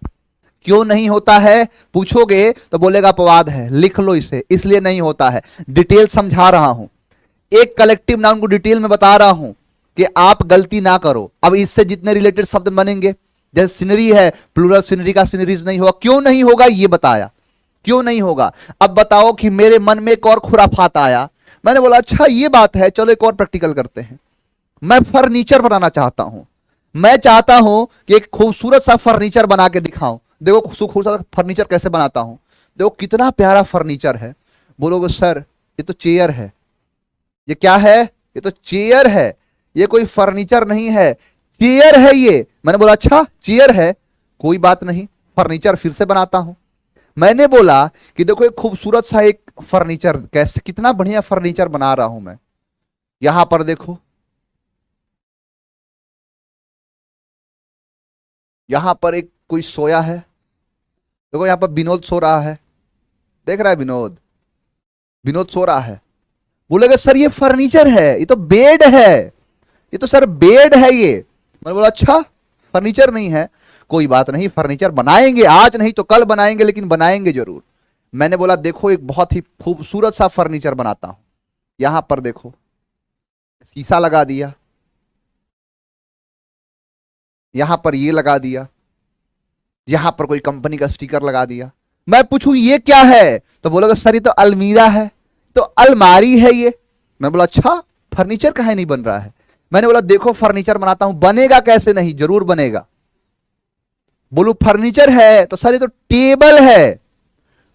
क्यों नहीं होता है पूछोगे तो बोलेगा अपवाद है, लिख लो इसे, इसलिए नहीं होता है। डिटेल समझा रहा हूं, एक कलेक्टिव नाउन को डिटेल में बता रहा हूं कि आप गलती ना करो। अब इससे जितने रिलेटेड शब्द बनेंगे, जैसे सीनरी है, प्लूरल सीनरी का सीनरीज नहीं होगा। क्यों नहीं होगा ये बताया, क्यों नहीं होगा। अब बताओ कि मेरे मन में एक और खुराफात आया, मैंने बोला अच्छा ये बात है, चलो एक और प्रैक्टिकल करते हैं। मैं फर्नीचर बनाना चाहता हूं, मैं चाहता हूं कि एक खूबसूरत सा फर्नीचर बना के दिखाऊं। देखो खूबसूरत फर्नीचर कैसे बनाता हूं, देखो कितना प्यारा फर्नीचर है। बोलोगे सर ये तो चेयर है। ये क्या है, ये तो चेयर है, ये कोई फर्नीचर नहीं है, चेयर है ये। मैंने बोला अच्छा चेयर है, कोई बात नहीं, फर्नीचर फिर से बनाता हूं। मैंने बोला कि देखो एक खूबसूरत सा एक फर्नीचर, कैसे कितना बढ़िया फर्नीचर बना रहा हूं मैं। यहां पर देखो, यहां पर एक कोई सोया है, देखो यहां पर विनोद सो रहा है, देख रहा है विनोद, विनोद सो रहा है। बोलेगा सर ये फर्नीचर है, ये तो बेड है, ये तो सर बेड है ये। मैंने बोला अच्छा फर्नीचर नहीं है, कोई बात नहीं, फर्नीचर बनाएंगे, आज नहीं तो कल बनाएंगे, लेकिन बनाएंगे जरूर। मैंने बोला देखो एक बहुत ही खूबसूरत सा फर्नीचर बनाता हूं। यहां पर देखो शीशा लगा दिया, यहां पर ये लगा दिया, यहां पर कोई कंपनी का स्टिकर लगा दिया। मैं पूछूं ये क्या है, तो बोलोगे सर ये तो अलमीरा है, तो अलमारी है ये। मैं बोला अच्छा फर्नीचर काहे नहीं बन रहा है। मैंने बोला देखो फर्नीचर बनाता हूं, बनेगा कैसे नहीं, जरूर बनेगा। बोलू फर्नीचर है, तो सर ये तो टेबल है,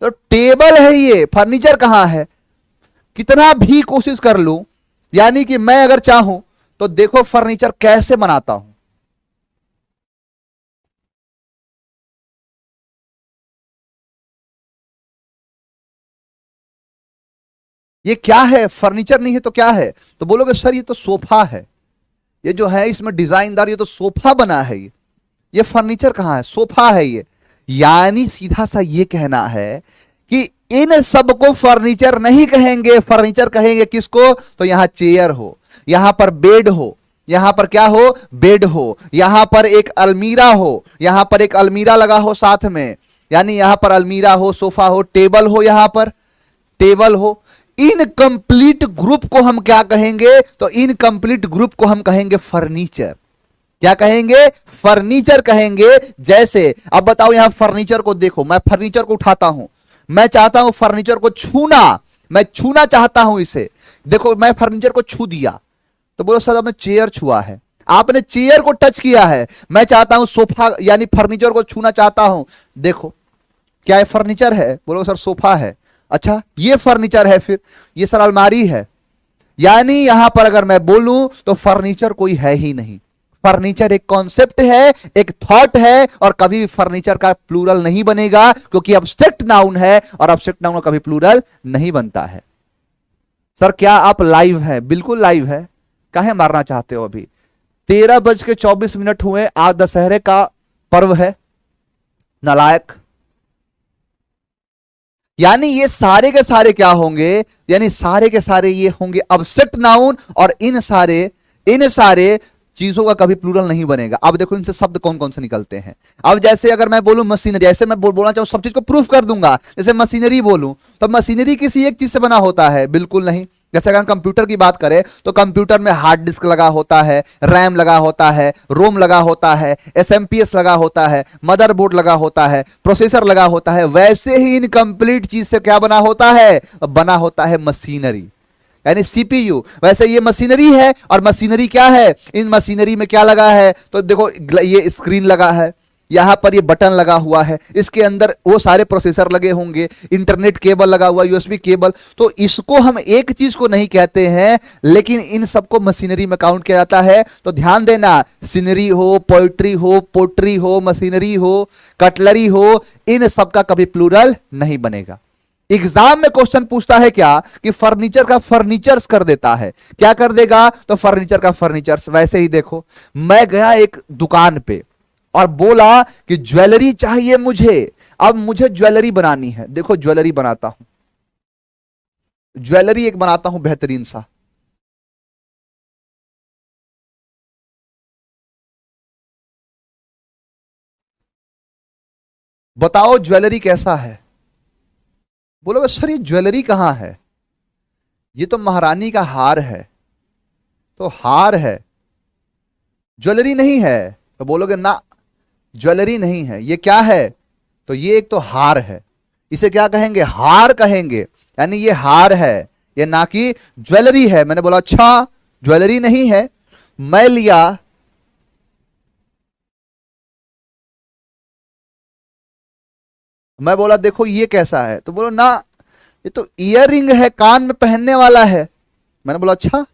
तो टेबल है ये, फर्नीचर कहां है। कितना भी कोशिश कर लूं, यानी कि मैं अगर चाहूं तो देखो फर्नीचर कैसे बनाता हूं। ये क्या है, फर्नीचर नहीं है तो क्या है। तो बोलोगे सर ये तो सोफा है, ये जो है इसमें डिजाइनदार, ये तो सोफा बना है, ये फर्नीचर कहां है, सोफा है ये। यानी सीधा सा ये कहना है कि इन सब को फर्नीचर नहीं कहेंगे, फर्नीचर कहेंगे किसको, तो यहां चेयर हो, यहां पर बेड हो, यहां पर क्या हो, बेड हो, यहां पर एक अलमीरा हो, यहां पर एक अलमीरा लगा हो साथ में, यानी यहां पर अलमीरा हो, सोफा हो, टेबल हो, यहां पर टेबल हो। इनकंप्लीट ग्रुप को हम क्या कहेंगे, तो इनकंप्लीट ग्रुप को हम कहेंगे फर्नीचर। क्या कहेंगे, फर्नीचर कहेंगे। जैसे अब बताओ यहां फर्नीचर को देखो, मैं फर्नीचर को उठाता हूं, मैं चाहता हूं फर्नीचर को छूना, मैं छूना चाहता हूं इसे। देखो मैं फर्नीचर को छू दिया, तो बोलो सर आपने चेयर छुआ है, आपने चेयर को टच किया है। मैं चाहता हूं सोफा यानी फर्नीचर को छूना चाहता हूं, देखो क्या है, फर्नीचर है, बोलो सर सोफा है। अच्छा ये फर्नीचर है, फिर ये सर अलमारी है। यानी यहां पर अगर मैं बोलूं तो फर्नीचर कोई है ही नहीं। फर्नीचर एक कॉन्सेप्ट है, एक थॉट है, और कभी भी फर्नीचर का प्लूरल नहीं बनेगा, क्योंकि अब्स्ट्रैक्ट नाउन है, और अब्स्ट्रैक्ट नाउन का कभी प्लूरल नहीं बनता है। सर क्या आप लाइव है, बिल्कुल लाइव है, काहे मारना चाहते हो। अभी 13:24 हुए, आज दशहरे का पर्व है, नालायक। यानी ये सारे के सारे क्या होंगे, यानी सारे के सारे ये होंगे अब्स्ट्रैक्ट नाउन, और इन सारे चीजों का कभी प्लूरल नहीं बनेगा। अब देखो इनसे शब्द कौन कौन से निकलते हैं। अब जैसे अगर मैं बोलूं मशीनरी, ऐसे मैं बोलना चाहूं सब चीज को प्रूफ कर दूंगा। जैसे मशीनरी बोलूं, तो मशीनरी किसी एक चीज से बना होता है, बिल्कुल नहीं। जैसे अगर कंप्यूटर की बात करें तो कंप्यूटर में हार्ड डिस्क लगा होता है, रैम लगा होता है, रोम लगा होता है, एसएमपीएस लगा होता है, मदरबोर्ड लगा होता है, प्रोसेसर लगा होता है। वैसे ही इनकम्प्लीट चीज से क्या बना होता है, बना होता है मशीनरी, यानी सीपीयू। वैसे ये मशीनरी है, और मशीनरी क्या है, इन मशीनरी में क्या लगा है, तो देखो ये स्क्रीन लगा है, यहां पर ये बटन लगा हुआ है, इसके अंदर वो सारे प्रोसेसर लगे होंगे, इंटरनेट केबल लगा हुआ, यूएसबी केबल। तो इसको हम एक चीज को नहीं कहते हैं, लेकिन इन सबको मशीनरी में काउंट किया जाता है। तो ध्यान देना, सीनरी हो, पोइट्री हो, पोट्री हो, मशीनरी हो, कटलरी हो, इन सबका कभी प्लूरल नहीं बनेगा। एग्जाम में क्वेश्चन पूछता है क्या, कि फर्नीचर का फर्नीचर्स कर देता है, क्या कर देगा, तो फर्नीचर का फर्नीचर्स। वैसे ही देखो, मैं गया एक दुकान पे और बोला कि ज्वेलरी चाहिए मुझे, अब मुझे ज्वेलरी बनानी है। देखो ज्वेलरी बनाता हूं, ज्वेलरी एक बनाता हूं बेहतरीन सा। बताओ ज्वेलरी कैसा है? बोलोगे सर ये ज्वेलरी कहां है, ये तो महारानी का हार है। तो हार है, ज्वेलरी नहीं है। तो बोलोगे ना ज्वेलरी नहीं है, ये क्या है? तो ये एक तो हार है, इसे क्या कहेंगे? हार कहेंगे। यानी ये हार है, ये ना कि ज्वेलरी है। मैंने बोला अच्छा ज्वेलरी नहीं है। मैं लिया, मैं बोला देखो ये कैसा है, तो बोलो ना ये तो ईयर रिंग है, कान में पहनने वाला है। मैंने बोला अच्छा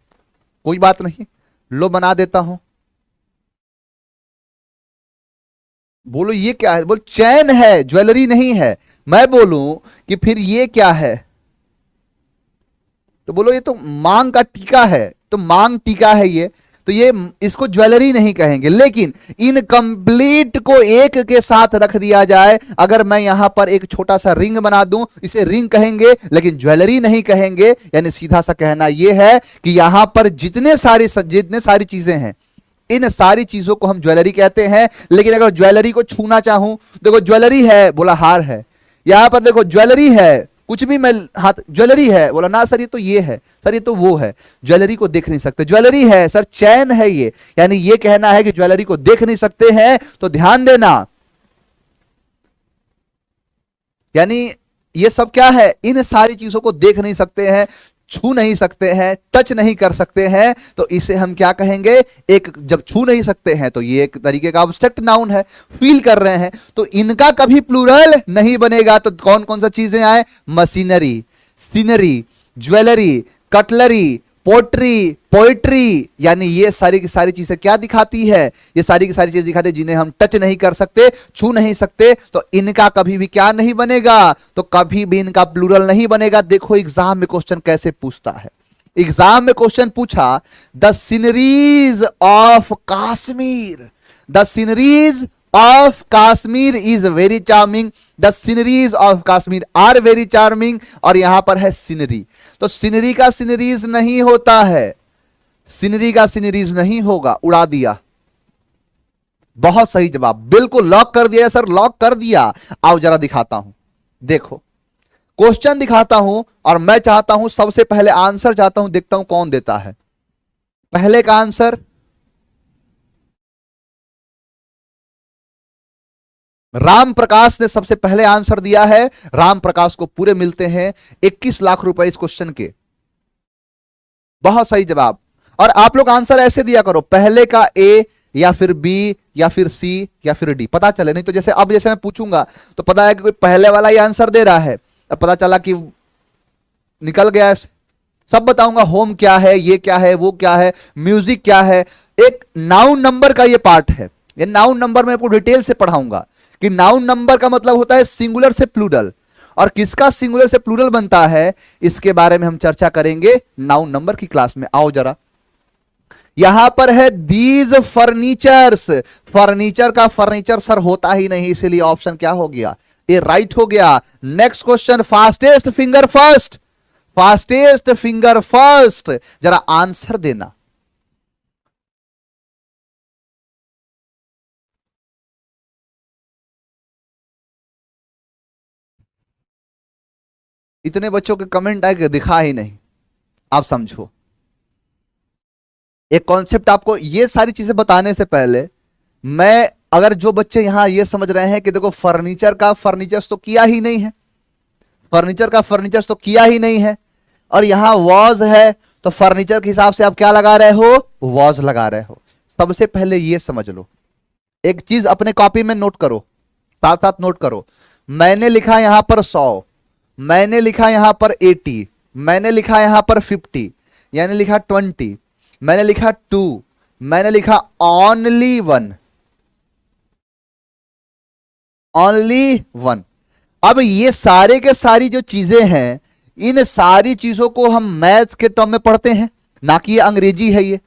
कोई बात नहीं, लो बना देता हूं। बोलो ये क्या है? बोल चैन है, ज्वेलरी नहीं है। मैं बोलूं कि फिर ये क्या है, तो बोलो ये तो मांग का टीका है, तो मांग टीका है ये, तो ये इसको ज्वेलरी नहीं कहेंगे। लेकिन इनकम्प्लीट को एक के साथ रख दिया जाए, अगर मैं यहां पर एक छोटा सा रिंग बना दूं, इसे रिंग कहेंगे लेकिन ज्वेलरी नहीं कहेंगे। यानी सीधा सा कहना यह है कि यहां पर जितने सारी चीजें हैं, इन सारी चीजों को हम ज्वेलरी कहते हैं। लेकिन अगर ज्वेलरी को छूना चाहूं, देखो ज्वेलरी है, बोला हार है। यहां पर देखो ज्वेलरी है, कुछ भी मैं हाथ, ज्वेलरी है, बोला ना सर ये तो ये है, सर ये तो वो है। ज्वेलरी को देख नहीं सकते, ज्वेलरी है सर, चैन है ये। यानी ये कहना है कि ज्वेलरी को देख नहीं सकते हैं। तो ध्यान देना, यानी ये सब क्या है? इन सारी चीजों को देख नहीं सकते हैं, छू नहीं सकते हैं, टच नहीं कर सकते हैं। तो इसे हम क्या कहेंगे? एक, जब छू नहीं सकते हैं तो ये एक तरीके का एब्स्ट्रैक्ट नाउन है, फील कर रहे हैं, तो इनका कभी प्लूरल नहीं बनेगा। तो कौन कौन सा चीजें आए? Machinery, scenery, jewellery, cutlery, pottery, poetry. यानी ये सारी की सारी चीजें क्या दिखाती है? ये सारी की सारी चीजें दिखाती है जिन्हें हम टच नहीं कर सकते, छू नहीं सकते। तो इनका कभी भी क्या नहीं बनेगा? तो कभी भी इनका प्लूरल नहीं बनेगा। देखो एग्जाम में क्वेश्चन कैसे पूछता है। एग्जाम में क्वेश्चन पूछा, the sceneries of Kashmir, the sceneries of Kashmir is very charming, the sceneries of Kashmir are very charming. और यहां पर है सीनरी, तो सीनरी का सीनरीज नहीं होता है, सीनरी का सीनरीज नहीं होगा, उड़ा दिया। बहुत सही जवाब, बिल्कुल लॉक कर दिया सर, लॉक कर दिया। आओ जरा दिखाता हूं, देखो क्वेश्चन दिखाता हूं, और मैं चाहता हूं सबसे पहले आंसर चाहता हूं, देखता हूं कौन देता है पहले का आंसर। राम प्रकाश ने सबसे पहले आंसर दिया है। राम प्रकाश को पूरे मिलते हैं 21 लाख रुपए इस क्वेश्चन के। बहुत सही जवाब। और आप लोग आंसर ऐसे दिया करो, पहले का ए या फिर बी या फिर सी या फिर डी, पता चले। नहीं तो जैसे अब जैसे मैं पूछूंगा तो पता है कि कोई पहले वाला ही आंसर दे रहा है, अब पता चला कि निकल गया है। सब बताऊंगा, होम क्या है, ये क्या है, वो क्या है, म्यूजिक क्या है। एक नाउन नंबर का ये पार्ट है, ये नाउन नंबर में आपको डिटेल से पढ़ाऊंगा कि नाउन नंबर का मतलब होता है सिंगुलर से प्लूरल, और किसका सिंगुलर से प्लूरल बनता है इसके बारे में हम चर्चा करेंगे नाउन नंबर की क्लास में। आओ जरा, यहां पर है दीज फर्नीचर्स। फर्नीचर का फर्नीचर सर होता ही नहीं, इसीलिए ऑप्शन क्या हो गया? ये राइट हो गया। Next question, fastest finger first, fastest finger first, जरा आंसर देना। इतने बच्चों के कमेंट आए कि दिखा ही नहीं। आप समझो, एक कॉन्सेप्ट आपको ये सारी चीजें बताने से पहले, मैं अगर जो बच्चे यहां ये समझ रहे हैं कि देखो फर्नीचर का फर्नीचर्स तो किया ही नहीं है, फर्नीचर का फर्नीचर्स तो किया ही नहीं है, और यहां वॉज है, तो फर्नीचर के हिसाब से आप क्या लगा रहे हो? वॉज लगा रहे हो। सबसे पहले ये समझ लो, एक चीज अपने कॉपी में नोट करो, साथ साथ नोट करो। मैंने लिखा यहां पर 100, मैंने लिखा यहां पर 80, मैंने लिखा यहां पर 50, यानी लिखा 20, मैंने लिखा 2, मैंने लिखा ओनली 1, ओनली 1। अब ये सारे के सारी जो चीजें हैं, इन सारी चीजों को हम मैथ्स के टर्म में पढ़ते हैं, ना कि ये अंग्रेजी है ये,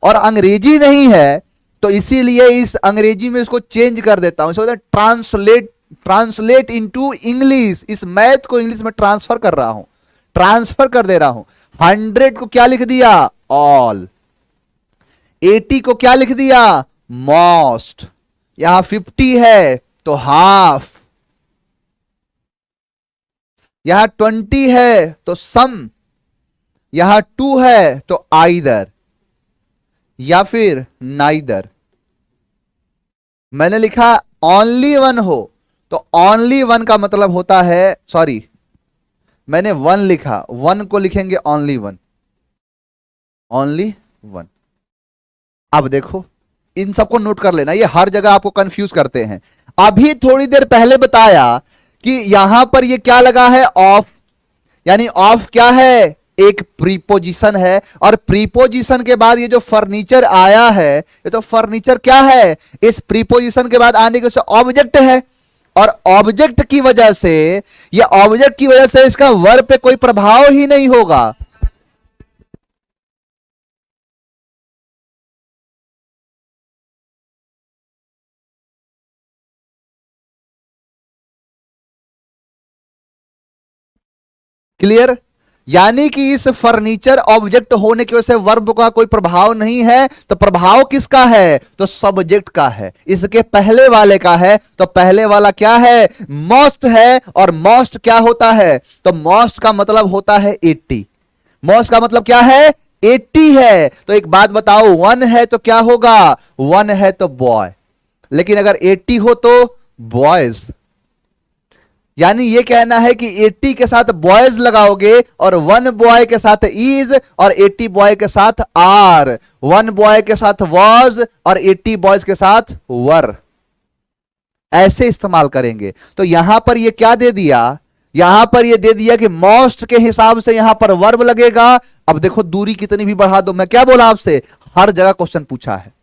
और अंग्रेजी नहीं है, तो इसीलिए इस अंग्रेजी में इसको चेंज कर देता हूं, इसको ट्रांसलेट इनटू इंग्लिश। इस मैथ को इंग्लिश में ट्रांसफर कर रहा हूं, ट्रांसफर कर दे रहा हूं। 100 को क्या लिख दिया? ऑल। 80 को क्या लिख दिया? मोस्ट। यहां 50 है तो हाफ, यहां 20 है तो सम, यहां 2 है तो आइदर या फिर नाइदर। मैंने लिखा ओनली वन हो तो ओनली वन का मतलब होता है, सॉरी मैंने वन लिखा, वन को लिखेंगे ओनली वन, ओनली वन। अब देखो इन सबको नोट कर लेना, ये हर जगह आपको कंफ्यूज करते हैं। अभी थोड़ी देर पहले बताया कि यहां पर ये क्या लगा है, ऑफ, यानी ऑफ क्या है, एक प्रीपोजिशन है, और प्रीपोजिशन के बाद ये जो फर्नीचर आया है, ये तो फर्नीचर क्या है, इस प्रीपोजिशन के बाद आने के ऑब्जेक्ट है, और ऑब्जेक्ट की वजह से, ये ऑब्जेक्ट की वजह से इसका वर्ब पे कोई प्रभाव ही नहीं होगा। क्लियर? यानी कि इस फर्नीचर ऑब्जेक्ट होने की वजह से वर्ब का कोई प्रभाव नहीं है, तो प्रभाव किसका है, तो सब्जेक्ट का है, इसके पहले वाले का है। तो पहले वाला क्या है, मोस्ट है, और मोस्ट क्या होता है, तो मोस्ट का मतलब होता है 80। मोस्ट का मतलब क्या है, 80 है। तो एक बात बताओ, 1 है तो क्या होगा, 1 है तो बॉय, लेकिन अगर 80 हो तो बॉयज। यानी ये कहना है कि 80 के साथ बॉयज लगाओगे और 1 बॉय के साथ इज और 80 बॉय के साथ आर, 1 बॉय के साथ वॉज और 80 बॉयज के साथ वर, ऐसे इस्तेमाल करेंगे। तो यहां पर ये क्या दे दिया, यहां पर ये दे दिया कि मोस्ट के हिसाब से यहां पर वर्ब लगेगा। अब देखो दूरी कितनी भी बढ़ा दो, मैं क्या बोला आपसे, हर जगह क्वेश्चन पूछा है।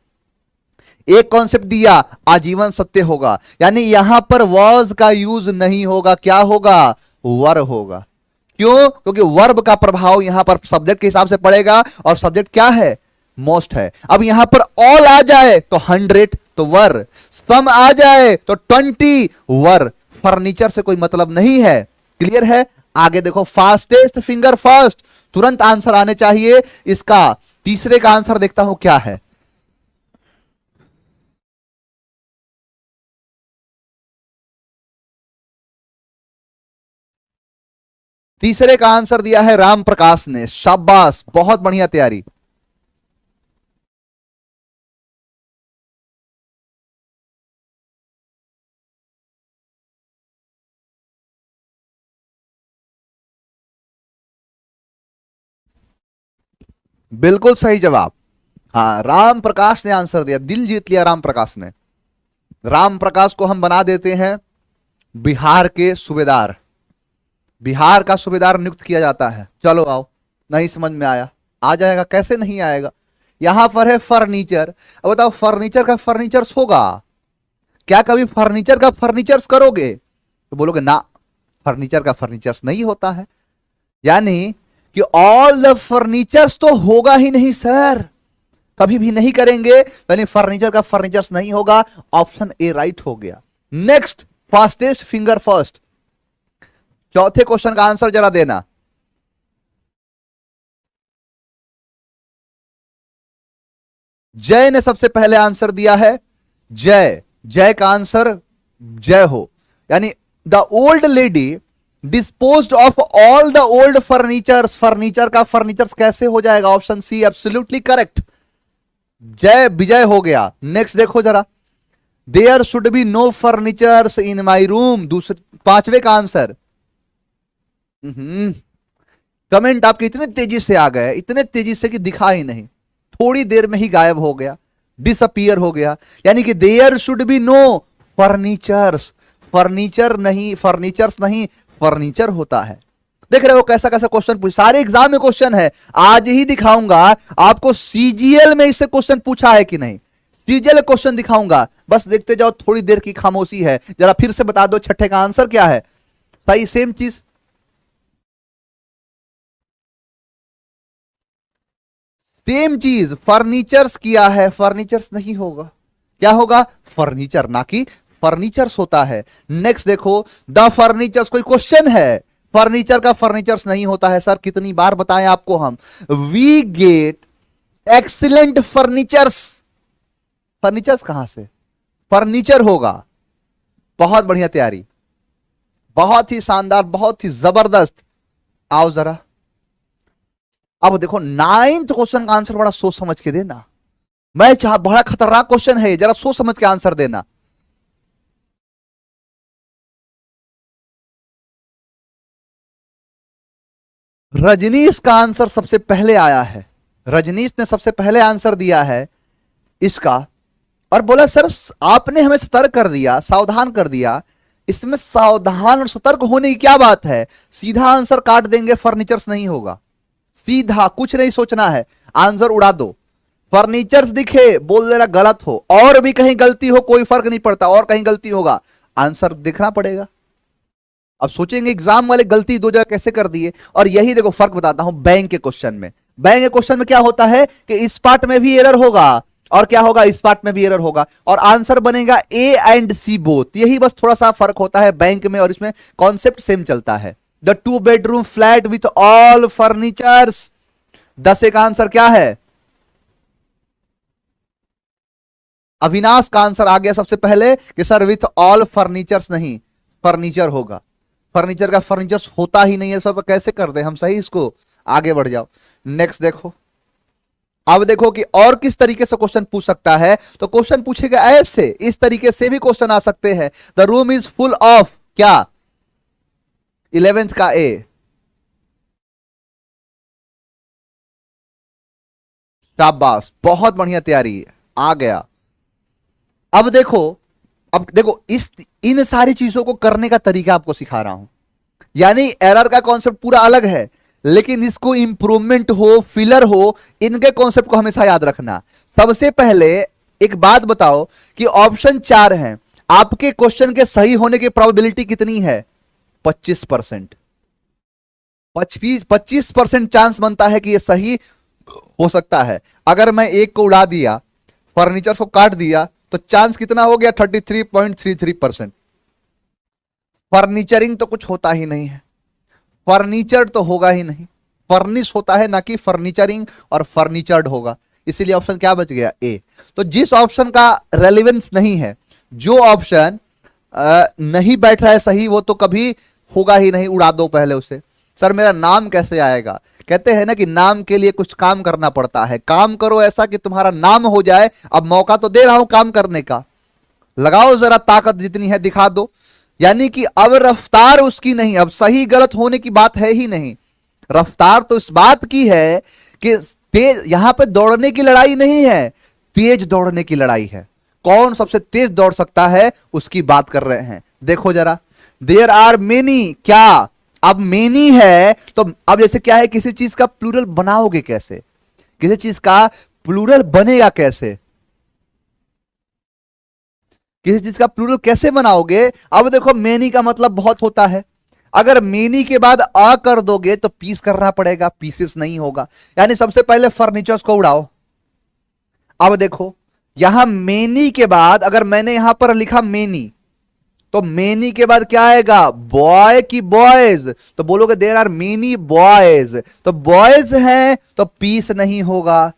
एक कॉन्सेप्ट दिया, आजीवन सत्य होगा, यानी यहां पर वॉज का यूज नहीं होगा, क्या होगा, वर होगा। क्यों, क्योंकि वर्ब का प्रभाव यहां पर सब्जेक्ट के हिसाब से पड़ेगा, और सब्जेक्ट क्या है, मोस्ट है। अब यहां पर ऑल आ जाए तो 100 तो वर, सम आ जाए तो 20 वर, फर्नीचर से कोई मतलब नहीं है। क्लियर है? आगे देखो, फास्टेस्ट फिंगर फर्स्ट, तुरंत आंसर आने चाहिए इसका। तीसरे का आंसर देखता हूं क्या है। तीसरे का आंसर दिया है राम प्रकाश ने, शाबाश, बहुत बढ़िया तैयारी। बिल्कुल सही जवाब। हाँ, राम प्रकाश ने आंसर दिया, दिल जीत लिया राम प्रकाश ने। राम प्रकाश को हम बना देते हैं बिहार के सूबेदार, बिहार का सूबेदार नियुक्त किया जाता है। चलो आओ, नहीं समझ में आया, आ जाएगा, कैसे नहीं आएगा। यहां पर है फर्नीचर। अब बताओ फर्नीचर का फर्नीचर्स होगा क्या, कभी फर्नीचर का फर्नीचर्स करोगे तो बोलोगे ना, फर्नीचर का फर्नीचर्स नहीं होता है। यानी कि ऑल द फर्नीचर्स तो होगा ही नहीं सर, कभी भी नहीं करेंगे, यानी फर्नीचर का फर्नीचर्स नहीं होगा। ऑप्शन ए राइट हो गया। नेक्स्ट, फास्टेस्ट फिंगर फर्स्ट, चौथे क्वेश्चन का आंसर जरा देना। जय ने सबसे पहले आंसर दिया है, जय, जय का आंसर जय हो, यानी the old lady disposed of all the old furnitures, furniture का फर्नीचर्स कैसे हो जाएगा, ऑप्शन सी एब्सोल्युटली करेक्ट, जय विजय हो गया। नेक्स्ट देखो जरा, there should be no furnitures in my room, दूसरे पांचवे का आंसर। कमेंट आपके इतने तेजी से आ गए, इतने तेजी से कि दिखा ही नहीं, थोड़ी देर में ही गायब हो गया, डिसअपियर हो गया। यानी कि there should be no furnitures, furniture नहीं, फर्नीचर्स नहीं, फर्नीचर होता है। देख रहे हो कैसा कैसा क्वेश्चन पूछ, सारे एग्जाम में क्वेश्चन है। आज ही दिखाऊंगा आपको सीजीएल में इससे क्वेश्चन पूछा है कि नहीं, सीजीएल क्वेश्चन दिखाऊंगा, बस देखते जाओ। थोड़ी देर की खामोशी है, जरा फिर से बता दो छठे का आंसर क्या है। सही, सेम चीज, सेम चीज, फर्नीचर्स किया है, फर्नीचर्स नहीं होगा, क्या होगा, फर्नीचर, ना कि फर्नीचर्स होता है। नेक्स्ट देखो, द फर्नीचर्स, कोई क्वेश्चन है, फर्नीचर का फर्नीचर्स नहीं होता है सर, कितनी बार बताएं आपको हम। We get excellent furnitures, furnitures कहां से, फर्नीचर होगा। बहुत बढ़िया तैयारी, बहुत ही शानदार, बहुत ही जबरदस्त। आओ जरा, अब देखो नाइन्थ क्वेश्चन का आंसर बड़ा सोच समझ के देना। मैं चाह, बड़ा खतरनाक क्वेश्चन है, जरा सोच समझ के आंसर देना। रजनीश का आंसर सबसे पहले आया है, रजनीश ने सबसे पहले आंसर दिया है इसका, और बोला सर आपने हमें सतर्क कर दिया, सावधान कर दिया, इसमें सावधान और सतर्क होने की क्या बात है, सीधा आंसर काट देंगे, फर्नीचर्स नहीं होगा, सीधा कुछ नहीं सोचना है, आंसर उड़ा दो। फर्नीचर्स दिखे बोल देना गलत हो, और भी कहीं गलती हो कोई फर्क नहीं पड़ता, और कहीं गलती होगा आंसर दिखना पड़ेगा। अब सोचेंगे एग्जाम वाले गलती दो जगह कैसे कर दिए, और यही देखो फर्क बताता हूं बैंक के क्वेश्चन में। बैंक के क्वेश्चन में क्या होता है कि इस पार्ट में भी एरर होगा, और क्या होगा, इस पार्ट में भी एरर होगा, और आंसर बनेगा ए एंड सी बोथ। यही बस थोड़ा सा फर्क होता है बैंक में और इसमें, कॉन्सेप्ट सेम चलता है। The 2 bedroom flat with all furnitures, 10 का आंसर क्या है, अविनाश का आंसर आ गया सबसे पहले कि सर विथ ऑल फर्नीचर्स नहीं, फर्नीचर होगा, फर्नीचर का फर्नीचर्स होता ही नहीं है सर, तो कैसे कर दे हम सही इसको, आगे बढ़ जाओ। नेक्स्ट देखो, अब देखो कि और किस तरीके से क्वेश्चन पूछ सकता है, तो क्वेश्चन पूछेगा ऐसे, इस तरीके से भी क्वेश्चन आ सकते हैं। The room is full of क्या, 11th का ए, शाबाश, बहुत बढ़िया तैयारी है, आ गया। अब देखो, अब देखो इस इन सारी चीजों को करने का तरीका आपको सिखा रहा हूं, यानी एरर का कॉन्सेप्ट पूरा अलग है, लेकिन इसको इंप्रूवमेंट हो, फिलर हो, इनके कॉन्सेप्ट को हमेशा याद रखना। सबसे पहले एक बात बताओ कि ऑप्शन 4 है, आपके क्वेश्चन के सही होने की प्रोबेबिलिटी कितनी है, 25%। 25% चांस बनता है कि यह सही हो सकता है। अगर मैं एक को उड़ा दिया, फर्नीचर को काट दिया, तो चांस कितना हो गया, 33.33%। फर्नीचरिंग तो कुछ होता ही नहीं है, फर्नीचर तो होगा ही नहीं, फर्निश होता है ना कि फर्नीचरिंग, और फर्नीचर्ड होगा, इसीलिए ऑप्शन क्या बच गया, ए। तो जिस ऑप्शन का रेलेवेंस नहीं है, जो ऑप्शन नहीं बैठ रहा है सही, वो तो कभी होगा ही नहीं, उड़ा दो पहले उसे। सर मेरा नाम कैसे आएगा, कहते हैं ना कि नाम के लिए कुछ काम करना पड़ता है, काम करो ऐसा कि तुम्हारा नाम हो जाए। अब मौका तो दे रहा हूं काम करने का, लगाओ जरा ताकत जितनी है दिखा दो। यानी कि अब रफ्तार उसकी नहीं, अब सही गलत होने की बात है ही नहीं, रफ्तार तो इस बात की है कि तेज, यहां पे दौड़ने की लड़ाई नहीं है, तेज दौड़ने की लड़ाई है। कौन सबसे तेज दौड़ सकता है उसकी बात कर रहे हैं। देखो जरा, देयर आर मेनी, क्या, अब मेनी है तो अब जैसे क्या है, किसी चीज का प्लूरल बनाओगे कैसे, किसी चीज का प्लूरल बनेगा कैसे, किसी चीज का प्लूरल कैसे बनाओगे। अब देखो मेनी का मतलब बहुत होता है, अगर मेनी के बाद आ कर दोगे तो पीस करना पड़ेगा, पीसेस नहीं होगा। यानी सबसे पहले फर्नीचर्स को उड़ाओ। अब देखो यहां मेनी के बाद अगर मैंने यहां पर लिखा मेनी, तो मेनी के बाद क्या आएगा, बॉय की बॉयज, तो बोलोगे देयर आर मेनी बॉयज, तो बॉयज हैं तो पीस नहीं होगा,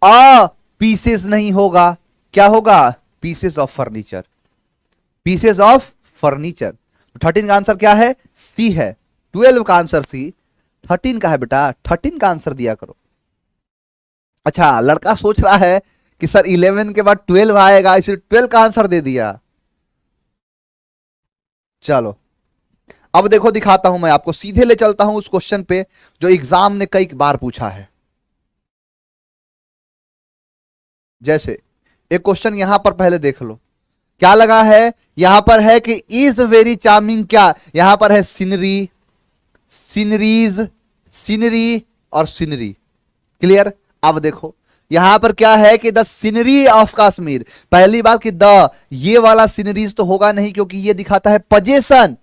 पीसेस नहीं होगा, क्या होगा, pieces of furniture, pieces of furniture. 13 का आंसर क्या है, सी है। 12 का आंसर सी, 13 का है बेटा, 13 का आंसर दिया करो। अच्छा लड़का सोच रहा है कि सर 11 के बाद 12 आएगा, इसलिए 12 का आंसर दे दिया। चलो अब देखो दिखाता हूं, मैं आपको सीधे ले चलता हूं उस क्वेश्चन पे जो एग्जाम ने कई बार पूछा है। जैसे एक क्वेश्चन यहां पर पहले देख लो, क्या लगा है, यहां पर है कि इज वेरी चार्मिंग, क्या यहां पर है, सीनरी, सीनरीज, सीनरी और सीनरी, क्लियर। अब देखो यहां पर क्या है कि द सीनरी ऑफ कश्मीर, पहली बात कि द, ये वाला सीनरीज तो होगा नहीं क्योंकि ये दिखाता है पजेशन,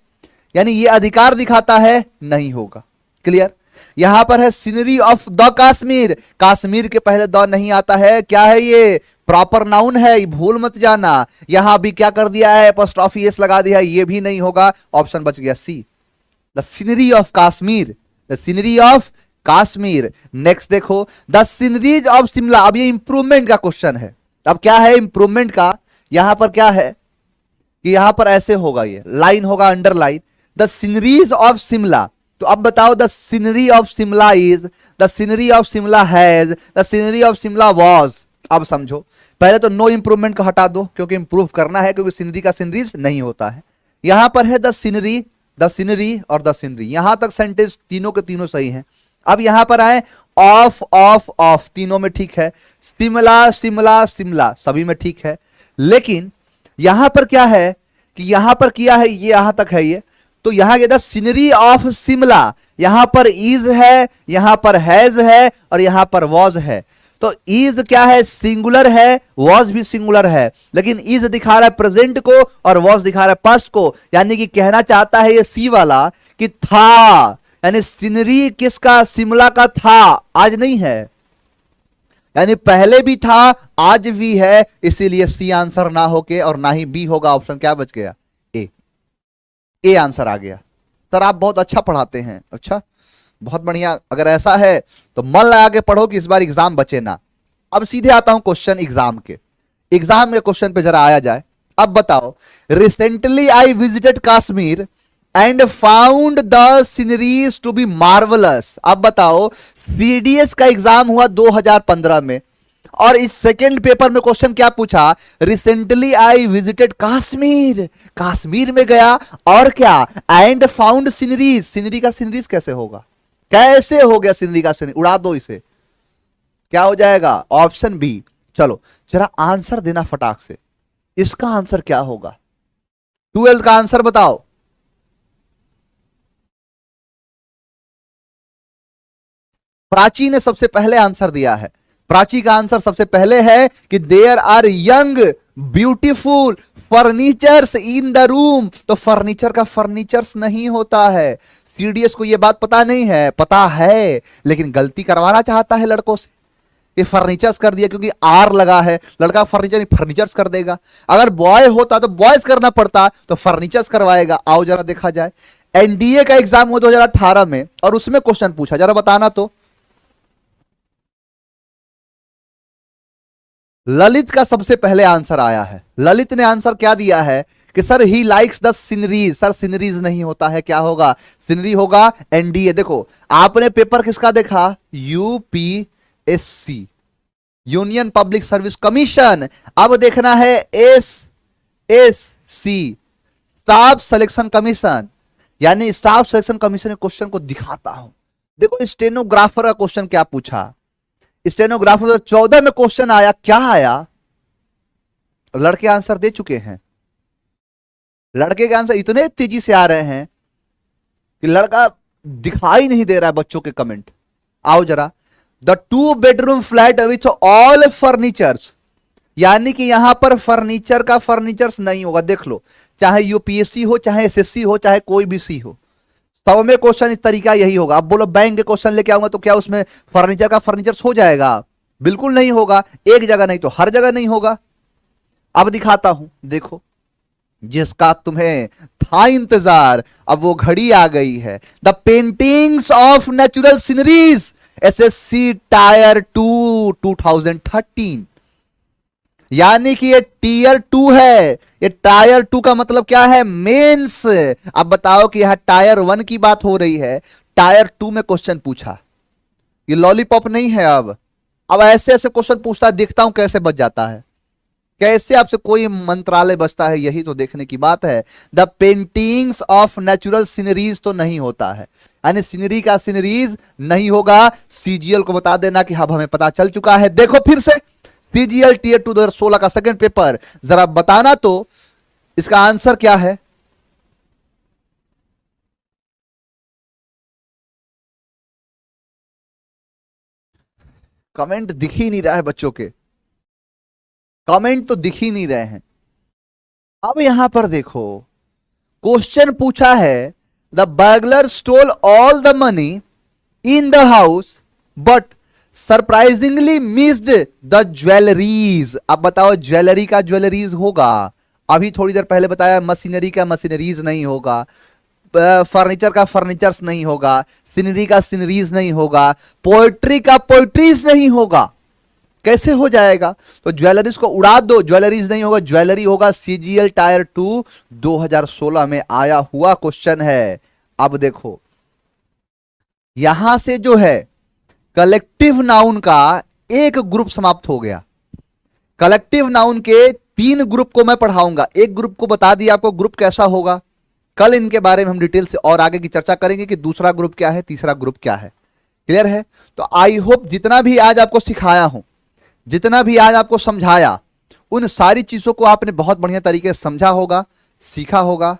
यानी ये अधिकार दिखाता है, नहीं होगा, क्लियर। यहां पर है scenery of the Kashmir, Kashmir के पहले द नहीं आता है, क्या है ये, प्रॉपर नाउन है, भूल मत जाना। यहां भी क्या कर दिया है, एपोस्ट्रोफी एस लगा दिया है, ये भी नहीं होगा, ऑप्शन बच गया C, the scenery of Kashmir, the scenery of Kashmir. Next देखो, द सीनरीज ऑफ शिमला, अब ये इंप्रूवमेंट का क्वेश्चन है। अब क्या है इंप्रूवमेंट का, यहां पर क्या है कि यहां पर ऐसे होगा, ये लाइन होगा underline, the sceneries of Shimla. तो अब बताओ, the scenery of Shimla is, the scenery of Shimla has, the scenery of Shimla was. अब समझो, पहले तो नो इंप्रूवमेंट को हटा दो क्योंकि इंप्रूव करना है, क्योंकि सीनरी का सीनरीज नहीं होता है। यहां पर है द सीनरी, द सीनरी और द सीनरी, यहां तक सेंटेंस तीनों के तीनों सही हैं। अब यहां पर आए, ऑफ ऑफ ऑफ, तीनों में ठीक है। शिमला शिमला शिमला, सभी में ठीक है। लेकिन यहां पर क्या है कि यहां पर किया है, ये यहां तक है ये, तो यहां द सीनरी ऑफ शिमला, यहां पर इज है, यहां पर हैज है और यहां पर वॉज है। तो इज क्या है, सिंगुलर है, वॉज भी सिंगुलर है, लेकिन इज दिखा रहा है प्रेजेंट को और वॉज दिखा रहा है पास्ट को। यानी कि कहना चाहता है ये सी वाला कि था, यानी सीनरी किसका, शिमला का था, आज नहीं है। यानी पहले भी था, आज भी है, इसीलिए सी आंसर ना होके और ना ही बी होगा। ऑप्शन क्या बच गया, ए आंसर आ गया। सर आप बहुत अच्छा पढ़ाते हैं, अच्छा बहुत बढ़िया। अगर ऐसा है तो मन लगा के पढ़ो कि इस बार एग्जाम बचे ना। अब सीधे आता हूं क्वेश्चन एग्जाम के क्वेश्चन पे जरा आया जाए। अब बताओ, recently I visited Kashmir and found the sceneries to be marvellous. अब बताओ, सीडीएस का एग्जाम हुआ 2015 में और इस सेकेंड पेपर में क्वेश्चन क्या पूछा, recently I visited Kashmir, Kashmir में गया और क्या, एंड फाउंड सीनरीज। सीनरी का सीनरीज कैसे होगा, कैसे हो गया सीनरी का सीनरी, उड़ा दो इसे, क्या हो जाएगा, ऑप्शन बी। चलो जरा आंसर देना फटाक से, इसका आंसर क्या होगा, 12th का आंसर बताओ। प्राची ने सबसे पहले आंसर दिया है। प्राची का आंसर सबसे पहले है कि there are young beautiful furnitures in the room. तो फर्नीचर का फर्नीचर्स नहीं होता है। सीडीएस को यह बात पता नहीं है, पता है लेकिन गलती करवाना चाहता है लड़कों से, ये फर्नीचर्स कर दिया क्योंकि आर लगा है, लड़का फर्नीचर नहीं फर्नीचर्स कर देगा। अगर बॉय होता तो बॉयज करना पड़ता, तो फर्नीचर्स करवाएगा। आओ जरा देखा जाए, एनडीए का एग्जाम हुआ 2018 में और उसमें क्वेश्चन पूछा, जरा बताना तो। ललित का सबसे पहले आंसर आया है। ललित ने आंसर क्या दिया है कि sir he likes the sceneries. Sir sceneries नहीं होता है, क्या होगा, सीनरी होगा एनडीए। देखो आपने पेपर किसका देखा, UPSC, union public service commission. अब देखना है एसएससी, स्टाफ सिलेक्शन कमीशन। यानी स्टाफ सिलेक्शन कमीशन के क्वेश्चन को दिखाता हूं। देखो स्टेनोग्राफर का क्वेश्चन क्या पूछा, स्टेनोग्राफर 2014 में क्वेश्चन आया, क्या आया, लड़के आंसर दे चुके हैं। लड़के के आंसर इतने तेजी से आ रहे हैं कि लड़का दिखाई नहीं दे रहा है बच्चों के कमेंट। आओ जरा, the 2 bedroom flat with all furnitures, यानी कि यहां पर फर्नीचर का फर्नीचर्स नहीं होगा। देख लो, चाहे यूपीएससी हो, चाहे एसएससी हो, चाहे कोई भी सी हो, सब में क्वेश्चन इस तरीका यही होगा। अब बोलो बैंक के क्वेश्चन लेके आऊंगा तो क्या उसमें फर्नीचर का फर्नीचर्स हो जाएगा, बिल्कुल नहीं होगा। एक जगह नहीं तो हर जगह नहीं होगा। अब दिखाता हूं, देखो जिसका तुम्हें था इंतजार, अब वो घड़ी आ गई है। The paintings of natural sceneries SSC tyre 2 2013, यानी कि ये टीयर 2 है। ये टायर 2 का मतलब क्या है, मेंस। अब बताओ कि यहां टायर 1 की बात हो रही है, टायर 2 में क्वेश्चन पूछा। ये लॉलीपॉप नहीं है। अब ऐसे ऐसे क्वेश्चन पूछता है, देखता हूं कैसे बच जाता है, कैसे आपसे कोई मंत्रालय बचता है, यही तो देखने की बात है। The paintings of natural sceneries तो नहीं होता है, यानी सीनरी का सीनरीज नहीं होगा। सीजीएल को बता देना कि अब हमें पता चल चुका है। देखो फिर से सीजीएल टीयर 2 2016 का सेकंड पेपर, जरा बताना तो इसका आंसर क्या है। कमेंट दिख ही नहीं रहा है बच्चों के, कमेंट तो दिख ही नहीं रहे हैं। अब यहां पर देखो क्वेश्चन पूछा है, the burglar stole all the money in the house but surprisingly missed the jewelleries. अब बताओ ज्वेलरी का ज्वेलरीज होगा, अभी थोड़ी देर पहले बताया मशीनरी का मशीनरीज नहीं होगा, फर्नीचर का फर्नीचर्स नहीं होगा, सीनरी का सीनरीज नहीं होगा, पोएट्री का पोएट्रीज नहीं होगा। कैसे हो जाएगा? तो ज्वेलरीज को उड़ा दो, ज्वेलरीज नहीं होगा, ज्वेलरी होगा। CGL टायर 2 2016 में आया हुआ क्वेश्चन है। अब देखो यहां से जो है कलेक्टिव नाउन का एक ग्रुप समाप्त हो गया। कलेक्टिव नाउन के 3 ग्रुप को मैं पढ़ाऊंगा, एक ग्रुप को बता दिया आपको ग्रुप कैसा होगा। कल इनके बारे में हम डिटेल से और आगे की चर्चा करेंगे कि दूसरा ग्रुप क्या है, तीसरा ग्रुप क्या है। क्लियर है? तो आई होप जितना भी आज आपको सिखाया हूं, जितना भी आज आपको समझाया, उन सारी चीजों को आपने बहुत बढ़िया तरीके से समझा होगा, सीखा होगा।